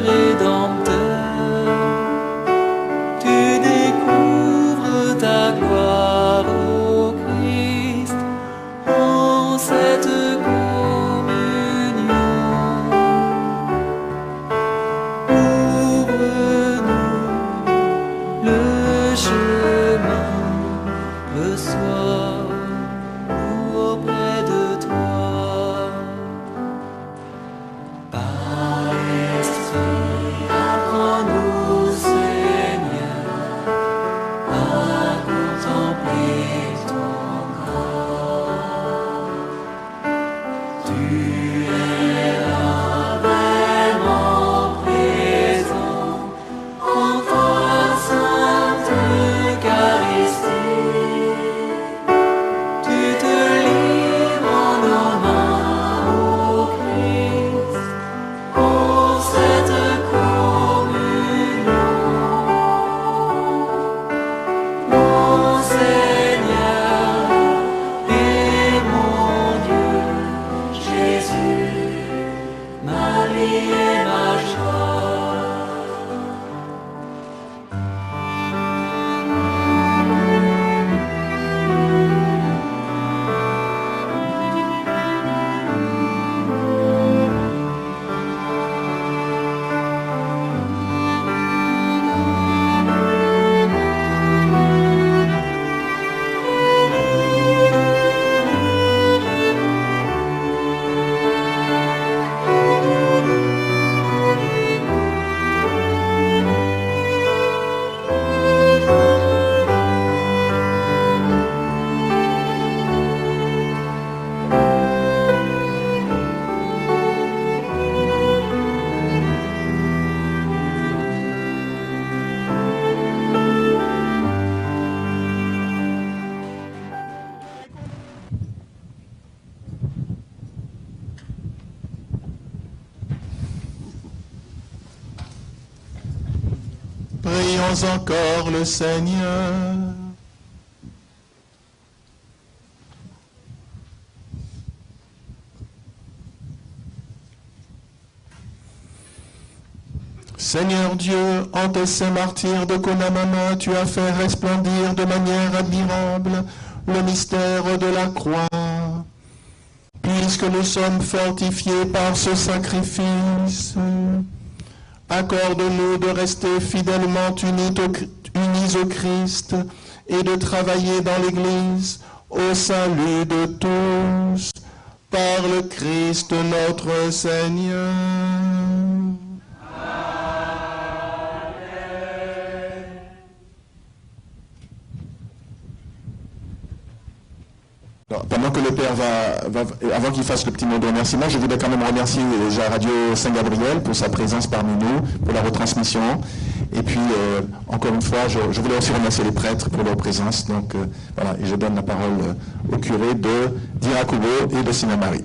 Rédempteur, tu découvres ta gloire, ô Christ, en cette communion. Ouvre-nous le chemin, reçois-nous auprès de toi. Par l'Esprit, apprends-nous, Seigneur, à contempler ton corps. Tu es là vraiment présent en ta sainte Eucharistie. Tu te livres en nos mains, ô Christ, pour cette communion. Mon Seigneur et mon Dieu, Jésus, ma vie et ma joie. Prions encore le Seigneur. Seigneur Dieu, en tes saints martyrs de Conamama, tu as fait resplendir de manière admirable le mystère de la croix. Puisque nous sommes fortifiés par ce sacrifice, accorde-nous de rester fidèlement unis au Christ et de travailler dans l'Église au salut de tous, par le Christ notre Seigneur. Alors, pendant que le Père avant qu'il fasse le petit mot de remerciement, je voudrais quand même remercier déjà Radio Saint-Gabriel pour sa présence parmi nous, pour la retransmission. Et puis, encore une fois, je voulais aussi remercier les prêtres pour leur présence. Donc, voilà, et je donne la parole au curé de d'Irakubo et de Sinamari.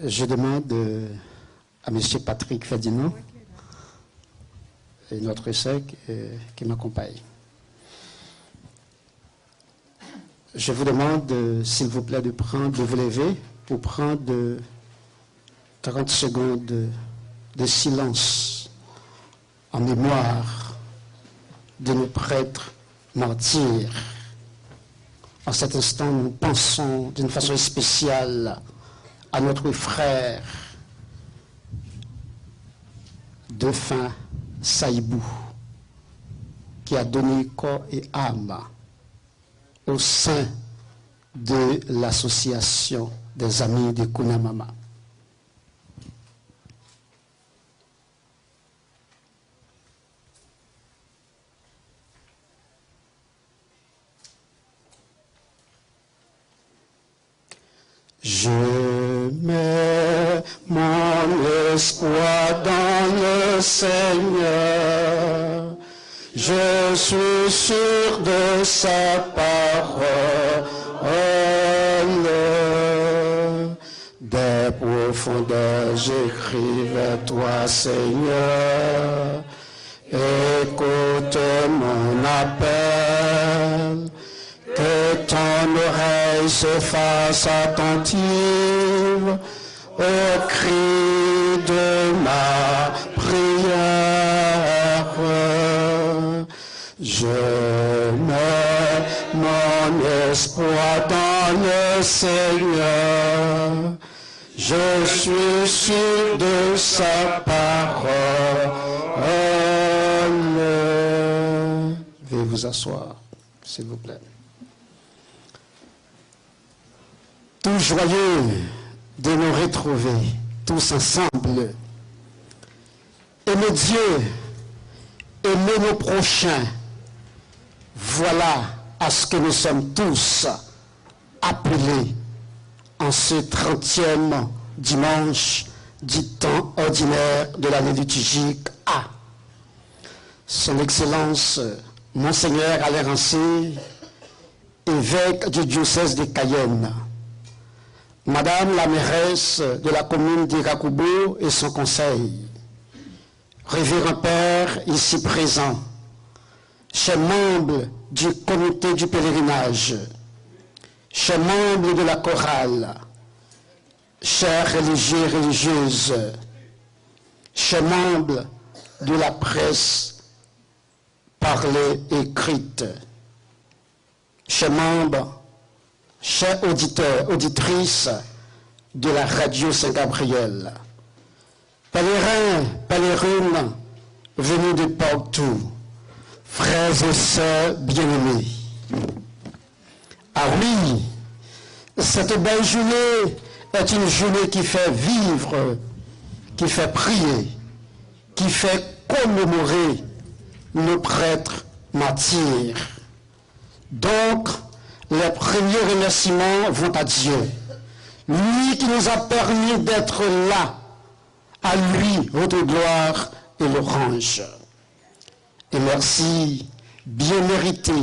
Je demande à M. Patrick Ferdinand et notre sœur qui m'accompagne. Je vous demande, s'il vous plaît, de vous lever pour prendre 30 secondes de silence en mémoire de nos prêtres martyrs. En cet instant, nous pensons d'une façon spéciale à notre frère défunt Saïbou, qui a donné corps et âme au sein de l'association des amis de Kunamama. Je mets mon espoir dans le Seigneur. Je suis sûr de sa parole. profondeur, j'écris vers toi, Seigneur. Écoute mon appel, que ton oreille se fasse attentive au cri de ma prière. Je mets mon espoir dans le Seigneur. Je suis sûr de sa parole. Veuillez vous asseoir, s'il vous plaît. Tout joyeux de nous retrouver tous ensemble. Aimer Dieu, aimer nos prochains. Voilà à ce que nous sommes tous appelés en ce 30e dimanche du temps ordinaire de l'année liturgique A. Son Excellence, Monseigneur Alain Rancé, évêque du diocèse de Cayenne, Madame la mairesse de la commune d'Irakubo et son conseil, Révérend Père ici présent, chers membres du comité du pèlerinage, chers membres de la chorale, chers religieux et religieuses, chers membres de la presse parlée et écrite, chers membres, chers auditeurs, auditrices de la radio Saint-Gabriel, pèlerins, pèlerines venus de partout, frères et sœurs bien-aimés. Ah oui, cette belle journée est une journée qui fait vivre, qui fait prier, qui fait commémorer nos prêtres martyrs. Donc, les premiers remerciements vont à Dieu, lui qui nous a permis d'être là. À lui, votre gloire et l'orange. Et merci bien mérité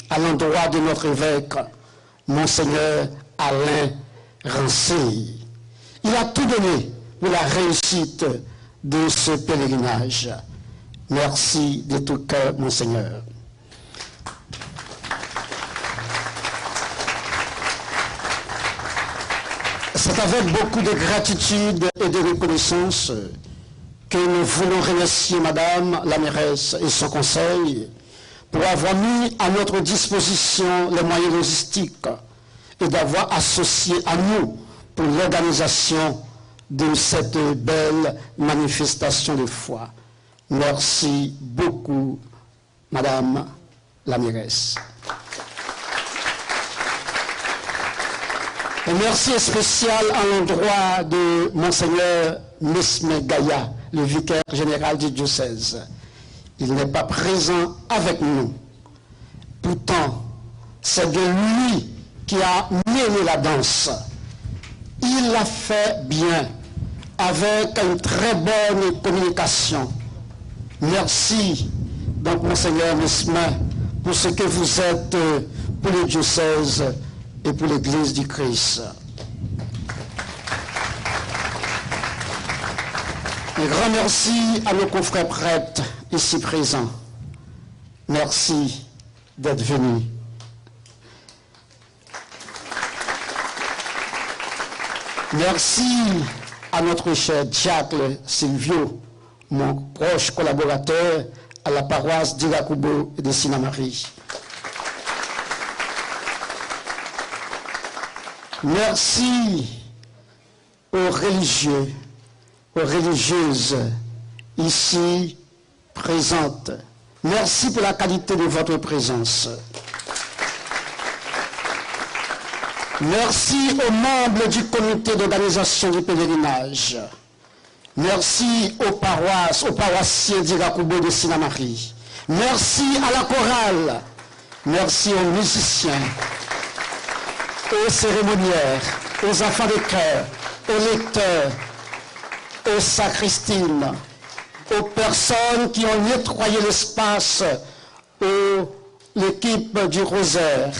à l'endroit de notre évêque, Monseigneur Alain Rancé. Il a tout donné pour la réussite de ce pèlerinage. Merci de tout cœur, Monseigneur. C'est avec beaucoup de gratitude et de reconnaissance que nous voulons remercier Madame la mairesse et son conseil pour avoir mis à notre disposition les moyens logistiques et d'avoir associé à nous pour l'organisation de cette belle manifestation de foi. Merci beaucoup, Madame la mairesse. Un merci spécial à l'endroit de Monseigneur Mesme Gaïa, le vicaire général du diocèse. Il n'est pas présent avec nous. Pourtant, c'est de lui qui a mené la danse. Il l'a fait bien, avec une très bonne communication. Merci, donc, Monseigneur Mesme, pour ce que vous êtes pour le diocèse et pour l'Église du Christ. Un grand merci à nos confrères prêtres ici présents. Merci d'être venus. Merci à notre cher diacre Silvio, mon proche collaborateur à la paroisse d'Irakubo et de Sinamari. Merci aux religieux, aux religieuses ici présentes. Merci pour la qualité de votre présence. Merci aux membres du comité d'organisation du pèlerinage. Merci aux paroisses, aux paroissiens d'Irakubo de Sinamari. Merci à la chorale. Merci aux musiciens, aux cérémoniaires, aux enfants de chœur, aux lecteurs, aux sacristines, aux personnes qui ont nettoyé l'espace, l'équipe du Rosaire,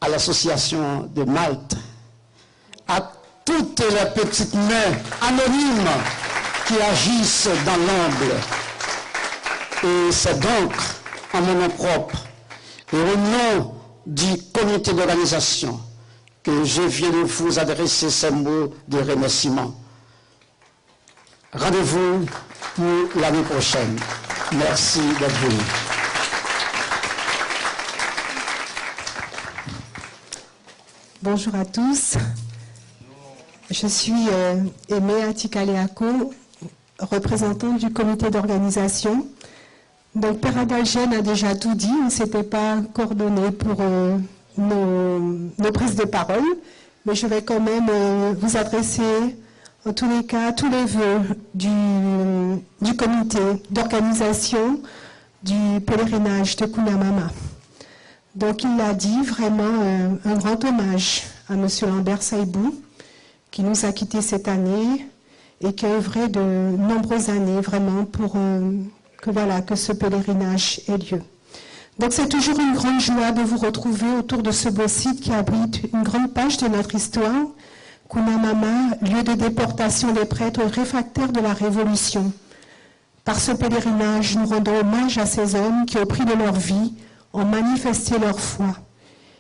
à l'association de Malte, à toutes les petites mains anonymes qui agissent dans l'ombre. Et c'est donc en mon nom propre et au nom du comité d'organisation que je viens de vous adresser ces mots de remerciement. Rendez-vous pour l'année prochaine. Merci d'être venu. Bonjour à tous. Je suis Aimée Atikaleako, représentante du comité d'organisation. Donc, Père Adalgène a déjà tout dit, on ne s'était pas coordonné pour nos prises de parole, mais je vais quand même vous adresser, en tous les cas, tous les vœux du comité d'organisation du pèlerinage de Kunamama. Donc, il l'a dit, vraiment un grand hommage à M. Lambert Saïbou, qui nous a quittés cette année et qui a œuvré de nombreuses années vraiment pour que ce pèlerinage ait lieu. Donc c'est toujours une grande joie de vous retrouver autour de ce beau site qui abrite une grande page de notre histoire, Kunamama, lieu de déportation des prêtres réfractaires de la Révolution. Par ce pèlerinage, nous rendons hommage à ces hommes qui, au prix de leur vie, ont manifesté leur foi.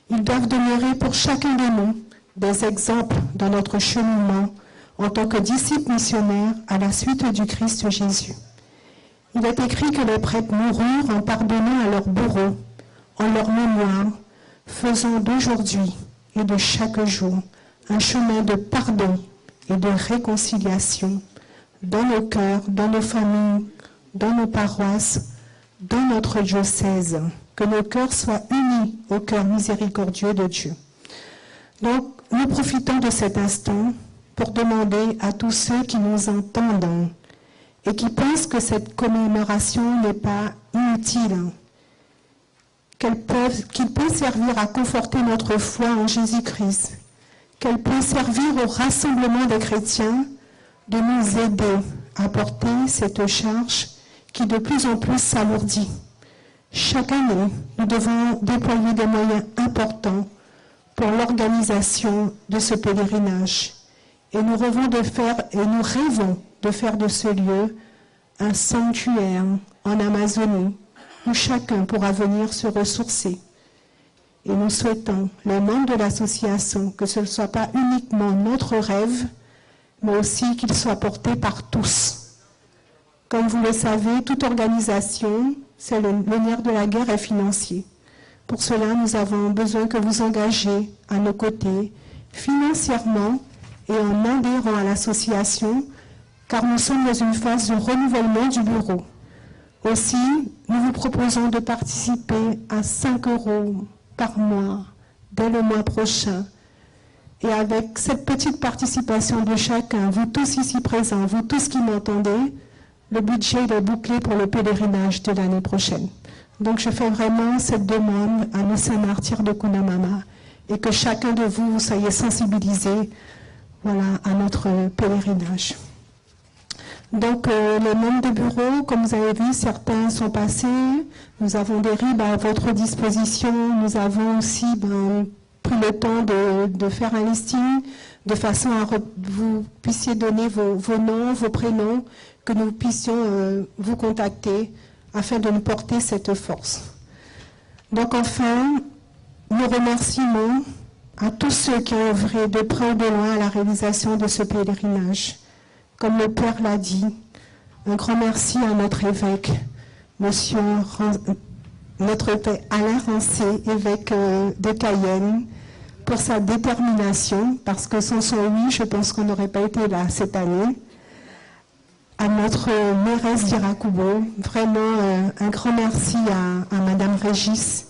Ils doivent demeurer pour chacun de nous des exemples dans notre cheminement en tant que disciples missionnaires à la suite du Christ Jésus. Il est écrit que les prêtres moururent en pardonnant à leurs bourreaux, en leur mémoire, faisant d'aujourd'hui et de chaque jour un chemin de pardon et de réconciliation dans nos cœurs, dans nos familles, dans nos paroisses, dans notre diocèse. Que nos cœurs soient unis au cœur miséricordieux de Dieu. Donc, nous profitons de cet instant pour demander à tous ceux qui nous entendent et qui pensent que cette commémoration n'est pas inutile, qu'il peut servir à conforter notre foi en Jésus-Christ, qu'elle peut servir au rassemblement des chrétiens de nous aider à porter cette charge qui de plus en plus s'alourdit. Chaque année, nous devons déployer des moyens importants pour l'organisation de ce pèlerinage. Et nous rêvons de faire de ce lieu un sanctuaire en Amazonie où chacun pourra venir se ressourcer. Et nous souhaitons, les membres de l'association, que ce ne soit pas uniquement notre rêve, mais aussi qu'il soit porté par tous. Comme vous le savez, toute organisation, c'est le nerf de la guerre est financier. Pour cela, nous avons besoin que vous engagez à nos côtés financièrement et en adhérant à l'association, car nous sommes dans une phase de renouvellement du bureau. Aussi, nous vous proposons de participer à 5 € par mois dès le mois prochain. Et avec cette petite participation de chacun, vous tous ici présents, vous tous qui m'entendez, le budget est bouclé pour le pèlerinage de l'année prochaine. Donc je fais vraiment cette demande à nos saints martyrs de Kunamama et que chacun de vous soyez sensibilisés à notre pèlerinage. Donc les membres de bureau, comme vous avez vu, certains sont passés. Nous avons des RIB à votre disposition. Nous avons aussi pris le temps de faire un listing de façon à vous puissiez donner vos noms, vos prénoms, que nous puissions vous contacter afin de nous porter cette force. Donc enfin, nous remercions à tous ceux qui ont œuvré de près ou de loin à la réalisation de ce pèlerinage. Comme le Père l'a dit, un grand merci à notre évêque, notre évêque Alain Rancé, évêque de Cayenne, pour sa détermination, parce que sans son oui, je pense qu'on n'aurait pas été là cette année. À notre mairesse d'Irakubo, vraiment un grand merci à Madame Régis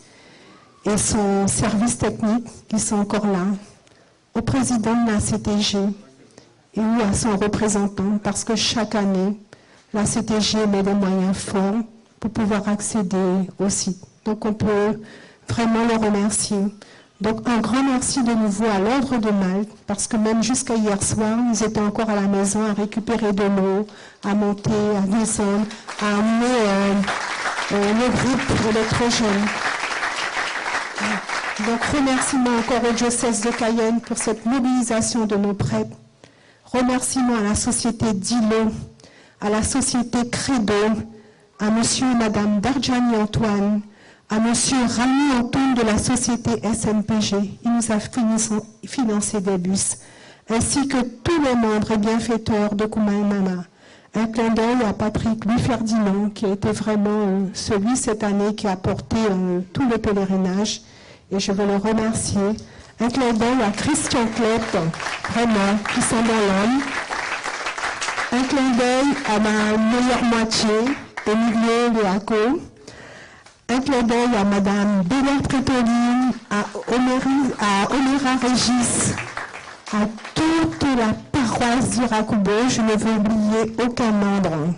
et son service technique qui sont encore là, au président de la CTG et à son représentant, parce que chaque année, la CTG met des moyens forts pour pouvoir accéder au site. Donc on peut vraiment le remercier. Donc un grand merci de nouveau à l'Ordre de Malte, parce que même jusqu'à hier soir, ils étaient encore à la maison à récupérer de l'eau, à monter, à descendre, à amener le groupe électrogène. Donc remerciement encore au diocèse de Cayenne pour cette mobilisation de nos prêtres Remerciements à la société Dilo, à la société Credo, à monsieur et madame Darjani Antoine, à monsieur Rami Antoine de la société SMPG, il nous a financé des bus, ainsi que tous les membres et bienfaiteurs de Koumaï Mama. Un clin d'œil à Patrick Louis-Ferdinand, qui a été vraiment celui cette année qui a porté tout le pèlerinage, et je veux le remercier. Un clin d'œil à Christian Klepp, vraiment, qui sont dans l'âme. Un clin d'œil à ma meilleure moitié, Emilio Leaco. Un clin d'œil à madame Bélère Prétoline, à Oméra Régis, à toute la paroisse du Rakoubo, je ne veux oublier aucun membre,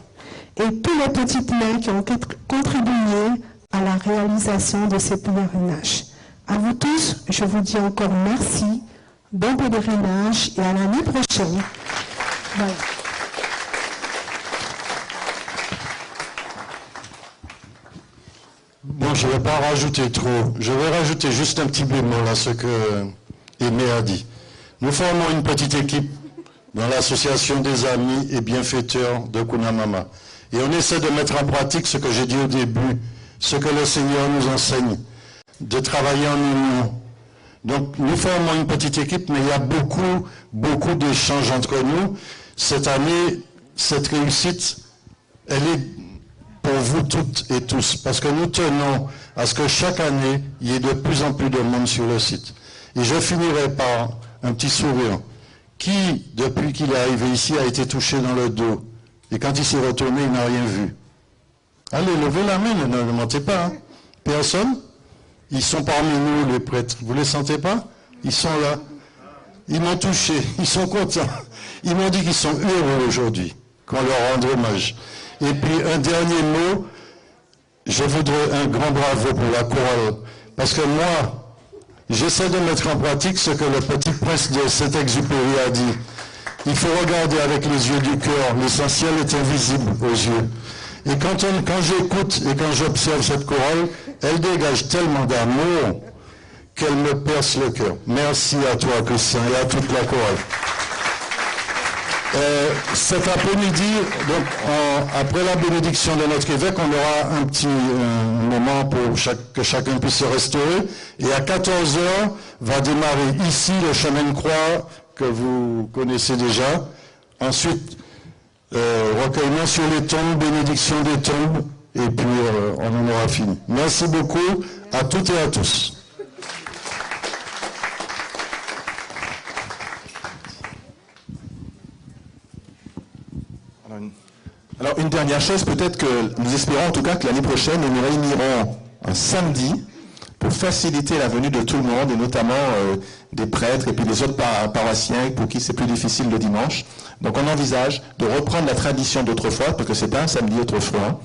et tous les petites mains qui ont contribué à la réalisation de ces pèlerinages. À vous tous, je vous dis encore merci, bon pèlerinage et à l'année prochaine. Voilà. Bon, je ne vais pas rajouter trop. Je vais rajouter juste un petit bémol à ce que Aimé a dit. Nous formons une petite équipe dans l'association des amis et bienfaiteurs de Kunamama. Et on essaie de mettre en pratique ce que j'ai dit au début, ce que le Seigneur nous enseigne, de travailler en union. Donc nous formons une petite équipe, mais il y a beaucoup d'échanges entre nous. Cette année, cette réussite, elle est pour vous toutes et tous, parce que nous tenons à ce que chaque année, il y ait de plus en plus de monde sur le site. Et je finirai par un petit sourire. Qui, depuis qu'il est arrivé ici, a été touché dans le dos? Et quand il s'est retourné, il n'a rien vu. Allez, levez la main, ne mentez pas. Hein. Personne? Ils sont parmi nous, les prêtres. Vous ne les sentez pas? Ils sont là. Ils m'ont touché. Ils sont contents. Ils m'ont dit qu'ils sont heureux aujourd'hui, qu'on leur rende hommage. Et puis, un dernier mot. Je voudrais un grand bravo pour la chorale. Parce que moi, j'essaie de mettre en pratique ce que le petit prince de Saint-Exupéry a dit. Il faut regarder avec les yeux du cœur. L'essentiel est invisible aux yeux. Et quand j'écoute et quand j'observe cette chorale, elle dégage tellement d'amour qu'elle me perce le cœur. Merci à toi, Christian, et à toute la chorale. Cet après-midi, donc, après la bénédiction de notre évêque, on aura un petit moment pour que chacun puisse se restaurer. Et à 14h, va démarrer ici le chemin de croix que vous connaissez déjà. Ensuite, recueillement sur les tombes, bénédiction des tombes, et puis on en aura fini. Merci beaucoup à toutes et à tous. Alors, une dernière chose, peut-être que nous espérons en tout cas que l'année prochaine, nous nous réunirons un samedi pour faciliter la venue de tout le monde, et notamment des prêtres et puis les autres paroissiens pour qui c'est plus difficile le dimanche. Donc on envisage de reprendre la tradition d'autrefois, parce que c'est pas un samedi autrefois.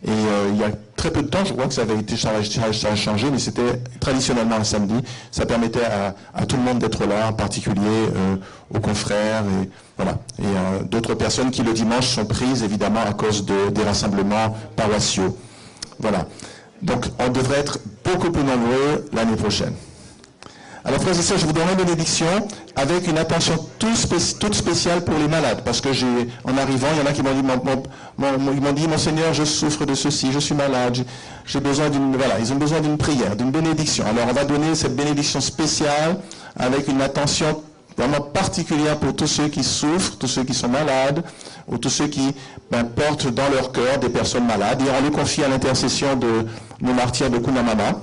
Et il y a très peu de temps, je crois que ça avait été changé, mais c'était traditionnellement un samedi. Ça permettait à tout le monde d'être là, en particulier aux confrères et voilà. Et d'autres personnes qui le dimanche sont prises évidemment à cause des rassemblements paroissiaux. Voilà. Donc on devrait être beaucoup plus nombreux l'année prochaine. Alors frères et sœurs, je vous donnerai une bénédiction avec une attention toute spéciale pour les malades, parce que en arrivant, il y en a qui m'ont dit, Monseigneur, je souffre de ceci, je suis malade, j'ai besoin ils ont besoin d'une prière, d'une bénédiction. Alors on va donner cette bénédiction spéciale avec une attention vraiment particulière pour tous ceux qui souffrent, tous ceux qui sont malades, ou tous ceux qui portent dans leur cœur des personnes malades. Et on les confie à l'intercession de nos martyrs de Kunamama,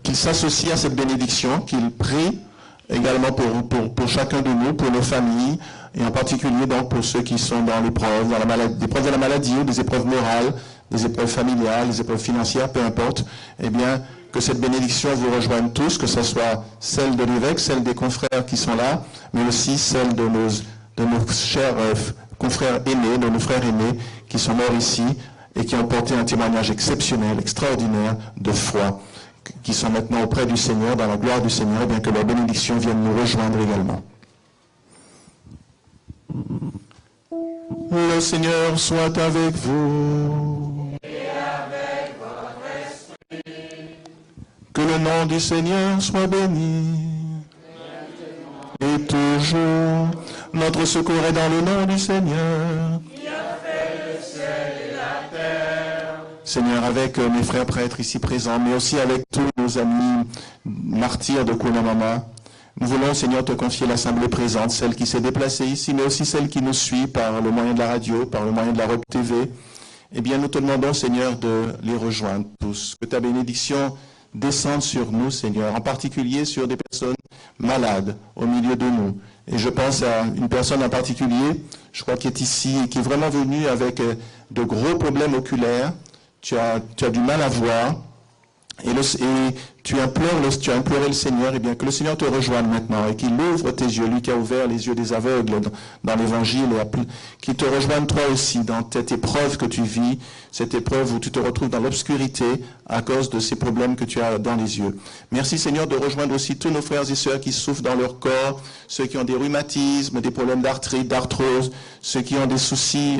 qu'ils s'associent à cette bénédiction, qu'ils prient également pour chacun de nous, pour nos familles, et en particulier donc pour ceux qui sont dans l'épreuve, des épreuves de la maladie, ou des épreuves morales, des épreuves familiales, des épreuves financières, peu importe, eh bien, que cette bénédiction vous rejoigne tous, que ce soit celle de l'évêque, celle des confrères qui sont là, mais aussi celle de nos chers confrères aînés, de nos frères aînés qui sont morts ici et qui ont porté un témoignage exceptionnel, extraordinaire de foi, qui sont maintenant auprès du Seigneur, dans la gloire du Seigneur, bien que leur bénédiction vienne nous rejoindre également. Le Seigneur soit avec vous. Et avec votre esprit. Que le nom du Seigneur soit béni. Et tout toujours. Notre secours est dans le nom du Seigneur. Qui a fait le ciel et la terre. Seigneur, avec mes frères prêtres ici présents, mais aussi avec tous nos amis martyrs de Kunamama, nous voulons, Seigneur, te confier l'assemblée présente, celle qui s'est déplacée ici, mais aussi celle qui nous suit par le moyen de la radio, par le moyen de la Rock TV. Eh bien, nous te demandons, Seigneur, de les rejoindre tous. Que ta bénédiction descende sur nous, Seigneur, en particulier sur des personnes malades au milieu de nous. Et je pense à une personne en particulier, je crois, qui est ici et qui est vraiment venue avec de gros problèmes oculaires. Tu as du mal à voir. Et tu as imploré le Seigneur, et bien que le Seigneur te rejoigne maintenant et qu'il ouvre tes yeux, lui qui a ouvert les yeux des aveugles dans l'Évangile, et qu'il te rejoigne toi aussi dans cette épreuve que tu vis, cette épreuve où tu te retrouves dans l'obscurité à cause de ces problèmes que tu as dans les yeux. Merci Seigneur de rejoindre aussi tous nos frères et sœurs qui souffrent dans leur corps, ceux qui ont des rhumatismes, des problèmes d'arthrite, d'arthrose, ceux qui ont des soucis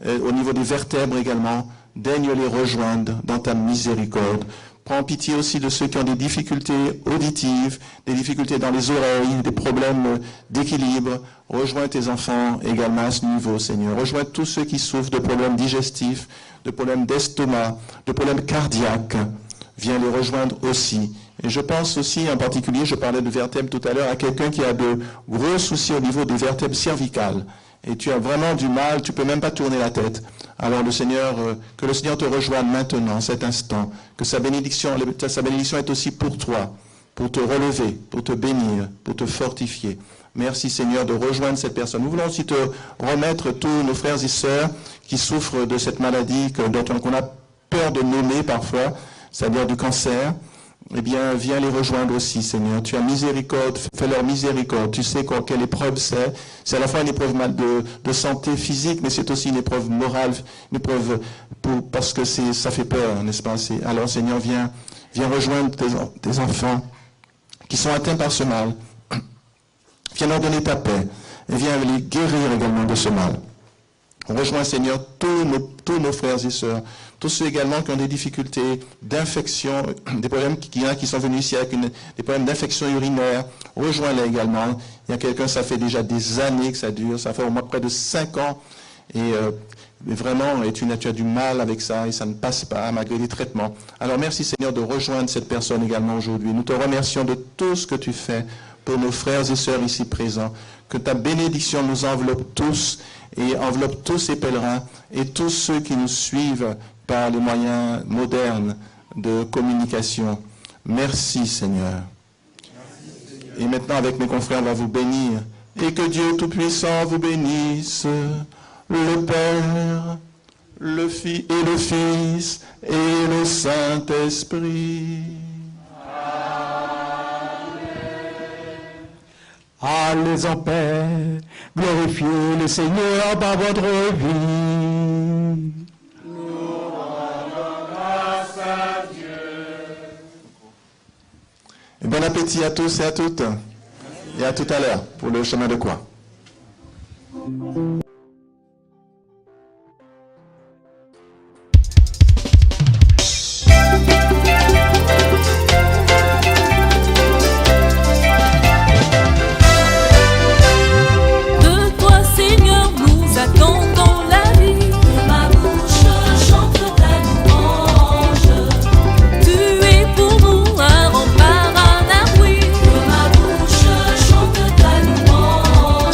au niveau des vertèbres également. Daigne les rejoindre dans ta miséricorde. Prends pitié aussi de ceux qui ont des difficultés auditives, des difficultés dans les oreilles, des problèmes d'équilibre. Rejoins tes enfants également à ce niveau, Seigneur. Rejoins tous ceux qui souffrent de problèmes digestifs, de problèmes d'estomac, de problèmes cardiaques. Viens les rejoindre aussi. Et je pense aussi, en particulier, je parlais de vertèbres tout à l'heure, à quelqu'un qui a de gros soucis au niveau des vertèbres cervicales. Et tu as vraiment du mal, tu peux même pas tourner la tête. Alors que le Seigneur te rejoigne maintenant, cet instant, que sa bénédiction est aussi pour toi, pour te relever, pour te bénir, pour te fortifier. Merci Seigneur de rejoindre cette personne. Nous voulons aussi te remettre tous nos frères et sœurs qui souffrent de cette maladie qu'on a peur de nommer parfois, c'est-à-dire du cancer. Eh bien, viens les rejoindre aussi, Seigneur. Tu as miséricorde, fais leur miséricorde. Tu sais quelle épreuve c'est. C'est à la fois une épreuve de santé physique, mais c'est aussi une épreuve morale, une épreuve parce que ça fait peur, n'est-ce pas? Alors, Seigneur, viens rejoindre tes enfants qui sont atteints par ce mal. Viens leur donner ta paix et viens les guérir également de ce mal. On rejoint, Seigneur, tous nos frères et sœurs, tous ceux également qui ont des difficultés d'infection, des problèmes qui sont venus ici avec des problèmes d'infection urinaire. Rejoins-les également. Il y a quelqu'un, ça fait déjà des années que ça dure, ça fait au moins près de 5 ans. Et vraiment, tu as du mal avec ça et ça ne passe pas malgré les traitements. Alors merci Seigneur de rejoindre cette personne également aujourd'hui. Nous te remercions de tout ce que tu fais pour nos frères et sœurs ici présents. Que ta bénédiction nous enveloppe tous et enveloppe tous ces pèlerins et tous ceux qui nous suivent par les moyens modernes de communication. Merci Seigneur. Et maintenant avec mes confrères, on va vous bénir. Et que Dieu Tout-Puissant vous bénisse, le Père, le Fils et le Saint-Esprit. Allez en paix, glorifiez le Seigneur par votre vie. Nous rendons grâce à Dieu. Et bon appétit à tous et à toutes. Et à tout à l'heure pour le chemin de croix. Ta louange.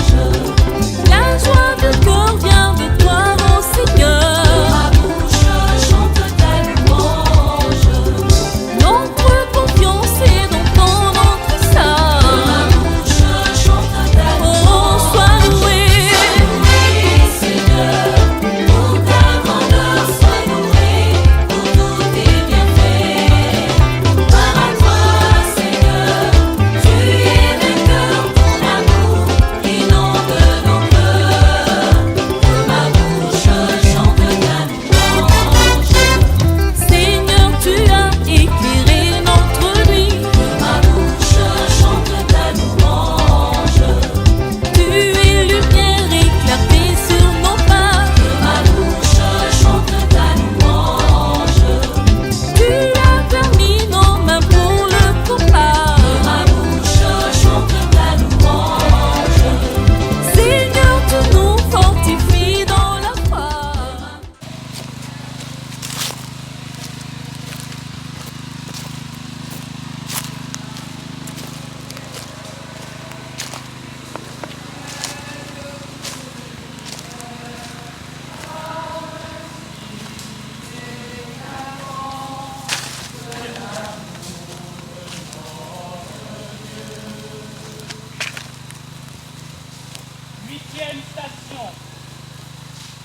9e station.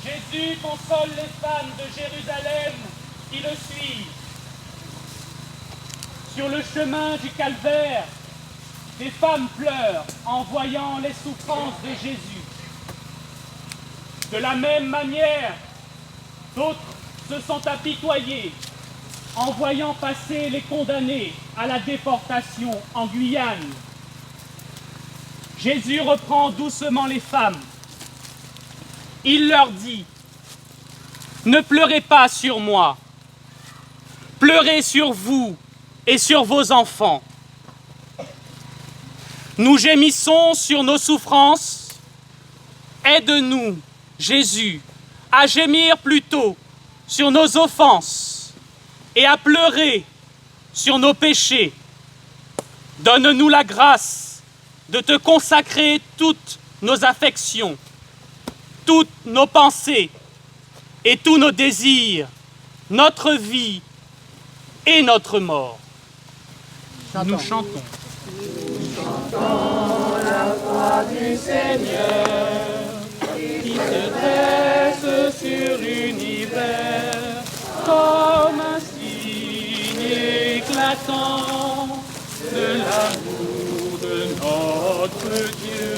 Jésus console les femmes de Jérusalem qui le suivent. Sur le chemin du calvaire, des femmes pleurent en voyant les souffrances de Jésus. De la même manière, d'autres se sont apitoyés en voyant passer les condamnés à la déportation en Guyane. Jésus reprend doucement les femmes. Il leur dit: ne pleurez pas sur moi, pleurez sur vous et sur vos enfants. Nous gémissons sur nos souffrances. Aide-nous, Jésus, à gémir plutôt sur nos offenses et à pleurer sur nos péchés. Donne-nous la grâce de te consacrer toutes nos affections, toutes nos pensées et tous nos désirs, notre vie et notre mort. Nous chantons. Chantons la croix du Seigneur qui se dresse sur l'univers comme un signe éclatant de l'amour de notre Dieu.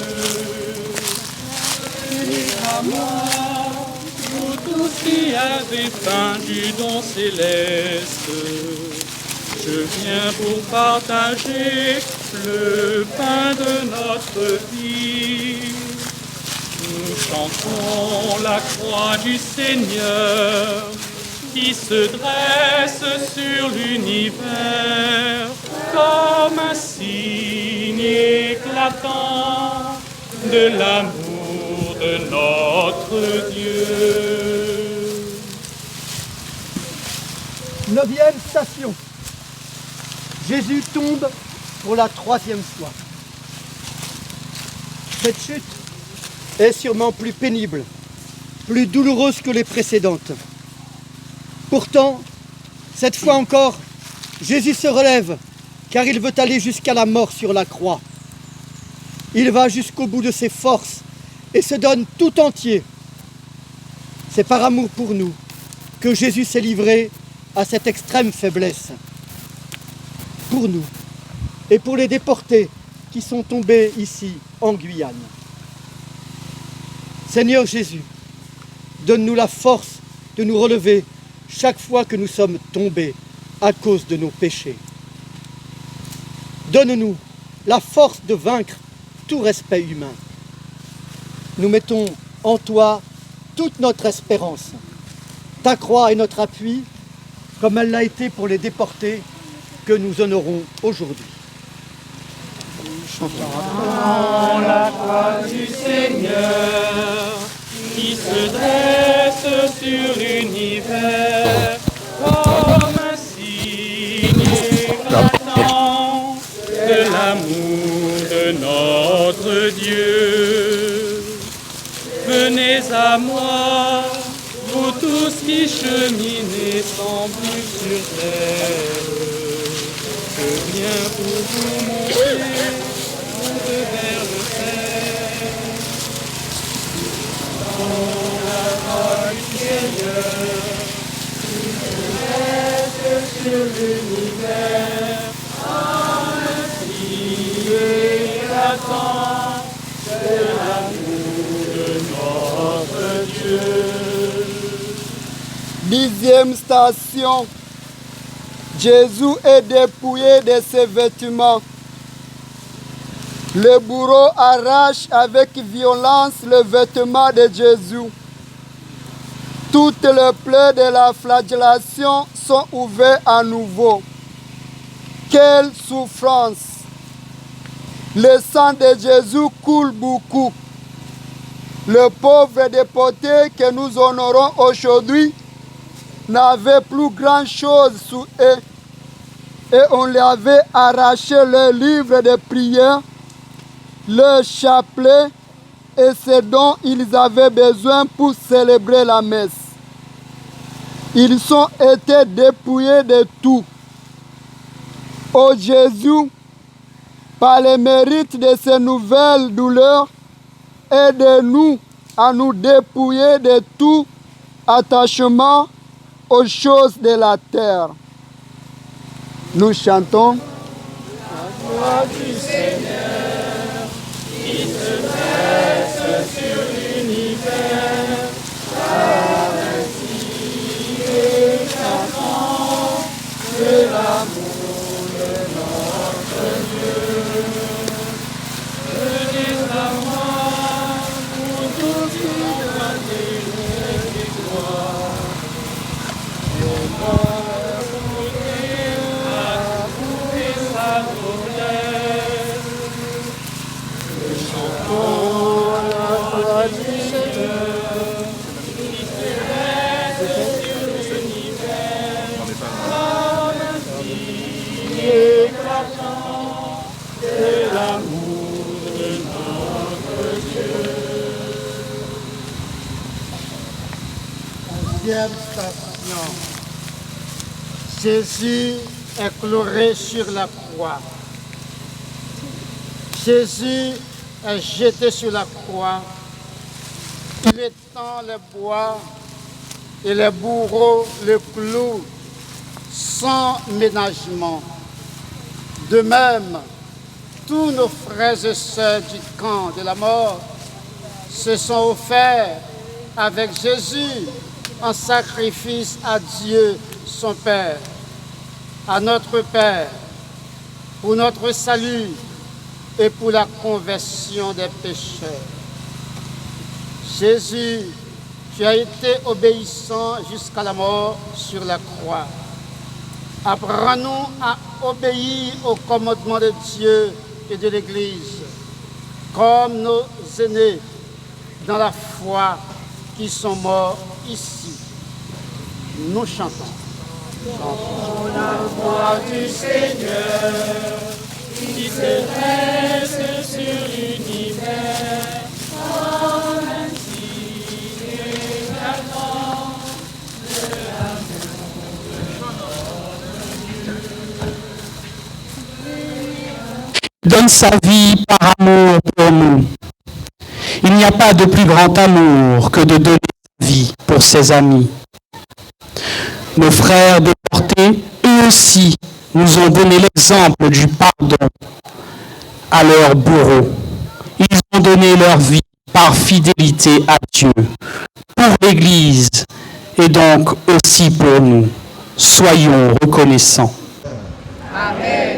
Venez à moi, vous tous qui avez faim du don céleste, je viens pour partager le pain de notre vie. Nous chantons la croix du Seigneur qui se dresse sur l'univers comme un signe éclatant de l'amour de notre Dieu. 9e station. Jésus tombe pour la 3e fois. Cette chute est sûrement plus pénible, plus douloureuse que les précédentes. Pourtant, cette fois encore, Jésus se relève car il veut aller jusqu'à la mort sur la croix. Il va jusqu'au bout de ses forces et se donne tout entier. C'est par amour pour nous que Jésus s'est livré à cette extrême faiblesse. Pour nous et pour les déportés qui sont tombés ici en Guyane. Seigneur Jésus, donne-nous la force de nous relever chaque fois que nous sommes tombés à cause de nos péchés. Donne-nous la force de vaincre tout respect humain. Nous mettons en toi toute notre espérance. Ta croix est notre appui, comme elle l'a été pour les déportés que nous honorons aujourd'hui. Chantons la croix du Seigneur qui se dresse sur l'univers comme un signe éclatant de l'amour de notre Dieu. Venez à moi, vous tous qui cheminez sans but sur terre. Je viens pour vous montrer la route vers le ciel. Chantons la croix du Seigneur qui se dresse sur l'univers comme un signe éclatant de l'amour de notre Dieu. 10e station. Jésus est dépouillé de ses vêtements. Le bourreau arrache avec violence le vêtement de Jésus. Toutes les plaies de la flagellation sont ouvertes à nouveau. Quelle souffrance! Le sang de Jésus coule beaucoup. Le pauvre déporté que nous honorons aujourd'hui n'avait plus grand-chose sous eux et on lui avait arraché leur livre de prière, leur chapelet et ce dont ils avaient besoin pour célébrer la messe. Ils ont été dépouillés de tout. Ô Jésus, par le mérite de ces nouvelles douleurs, aide-nous à nous dépouiller de tout attachement aux choses de la terre. Nous chantons. La gloire du Seigneur, qui se dresse sur l'univers, ainsi éclatant de l'amour de notre Dieu. Le désamour pour tous qui donnent les gloires. Deuxième station. Jésus est cloué sur la croix. Jésus est jeté sur la croix. Il étend le bois et les bourreaux le clouent sans ménagement. De même, tous nos frères et sœurs du camp de la mort se sont offerts avec Jésus en sacrifice à Dieu, son Père, à notre Père, pour notre salut et pour la conversion des pécheurs. Jésus, tu as été obéissant jusqu'à la mort sur la croix. Apprends-nous à obéir au commandement de Dieu et de l'Église, comme nos aînés dans la foi qui sont morts ici. Nous chantons. La voix du Seigneur qui se dresse sur l'univers, comme un signe éclatant de l'amour de notre Dieu. Donne sa vie par amour pour nous. Il n'y a pas de plus grand amour que de donner sa vie pour ses amis. Nos frères déportés, eux aussi, nous ont donné l'exemple du pardon à leurs bourreaux. Ils ont donné leur vie par fidélité à Dieu, pour l'Église et donc aussi pour nous. Soyons reconnaissants. Amen.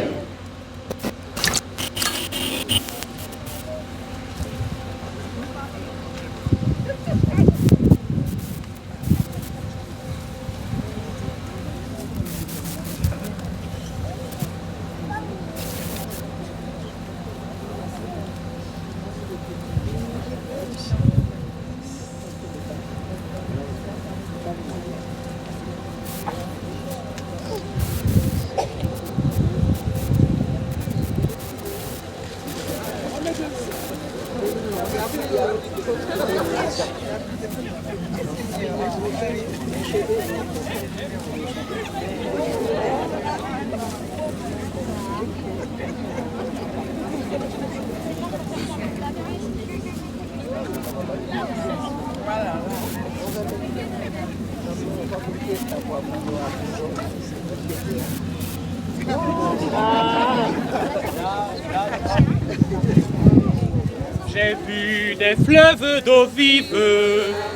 J'ai vu des fleuves d'eau vive,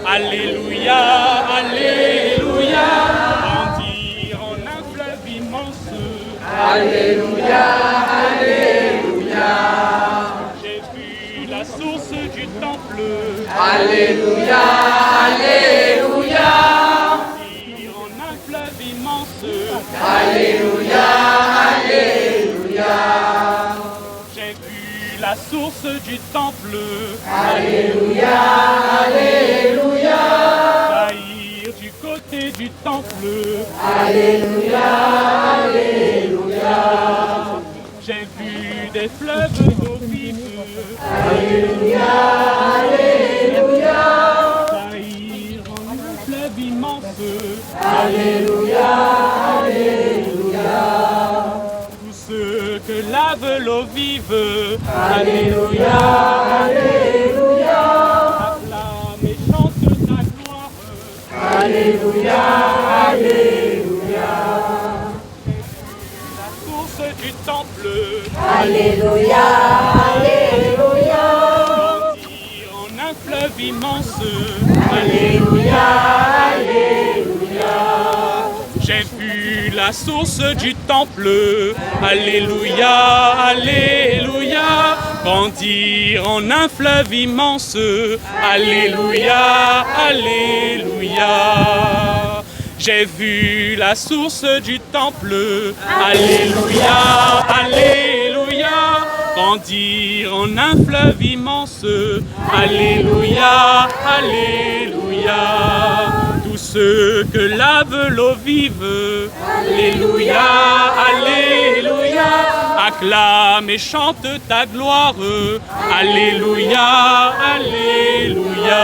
alléluia, alléluia, grandir en un fleuve immense, alléluia, alléluia. J'ai vu la source du temple, alléluia, alléluia, grandir en un fleuve immense, alléluia, alléluia. La source du temple, alléluia, alléluia, jaillir du côté du temple, alléluia, alléluia. J'ai vu des fleuves d'eau vive, alléluia, alléluia, jaillir en un fleuve immense, alléluia, alléluia. Tous ceux ceux que lave l'eau vive. Alléluia, Alléluia. Acclame et chante ta gloire. Alléluia, Alléluia. La source du temple. Alléluia, Alléluia. Grandit en un fleuve immense. Alléluia, Alléluia. J'ai vu la source du temple. Alléluia, Alléluia. Grandir en un fleuve immense. Alléluia, Alléluia. J'ai vu la source du temple. Alléluia, Alléluia. Grandir en un fleuve immense. Alléluia, Alléluia. Tous ceux que lave l'eau vive. Alléluia, Alléluia. Acclame et chante ta gloire. Alléluia, Alléluia.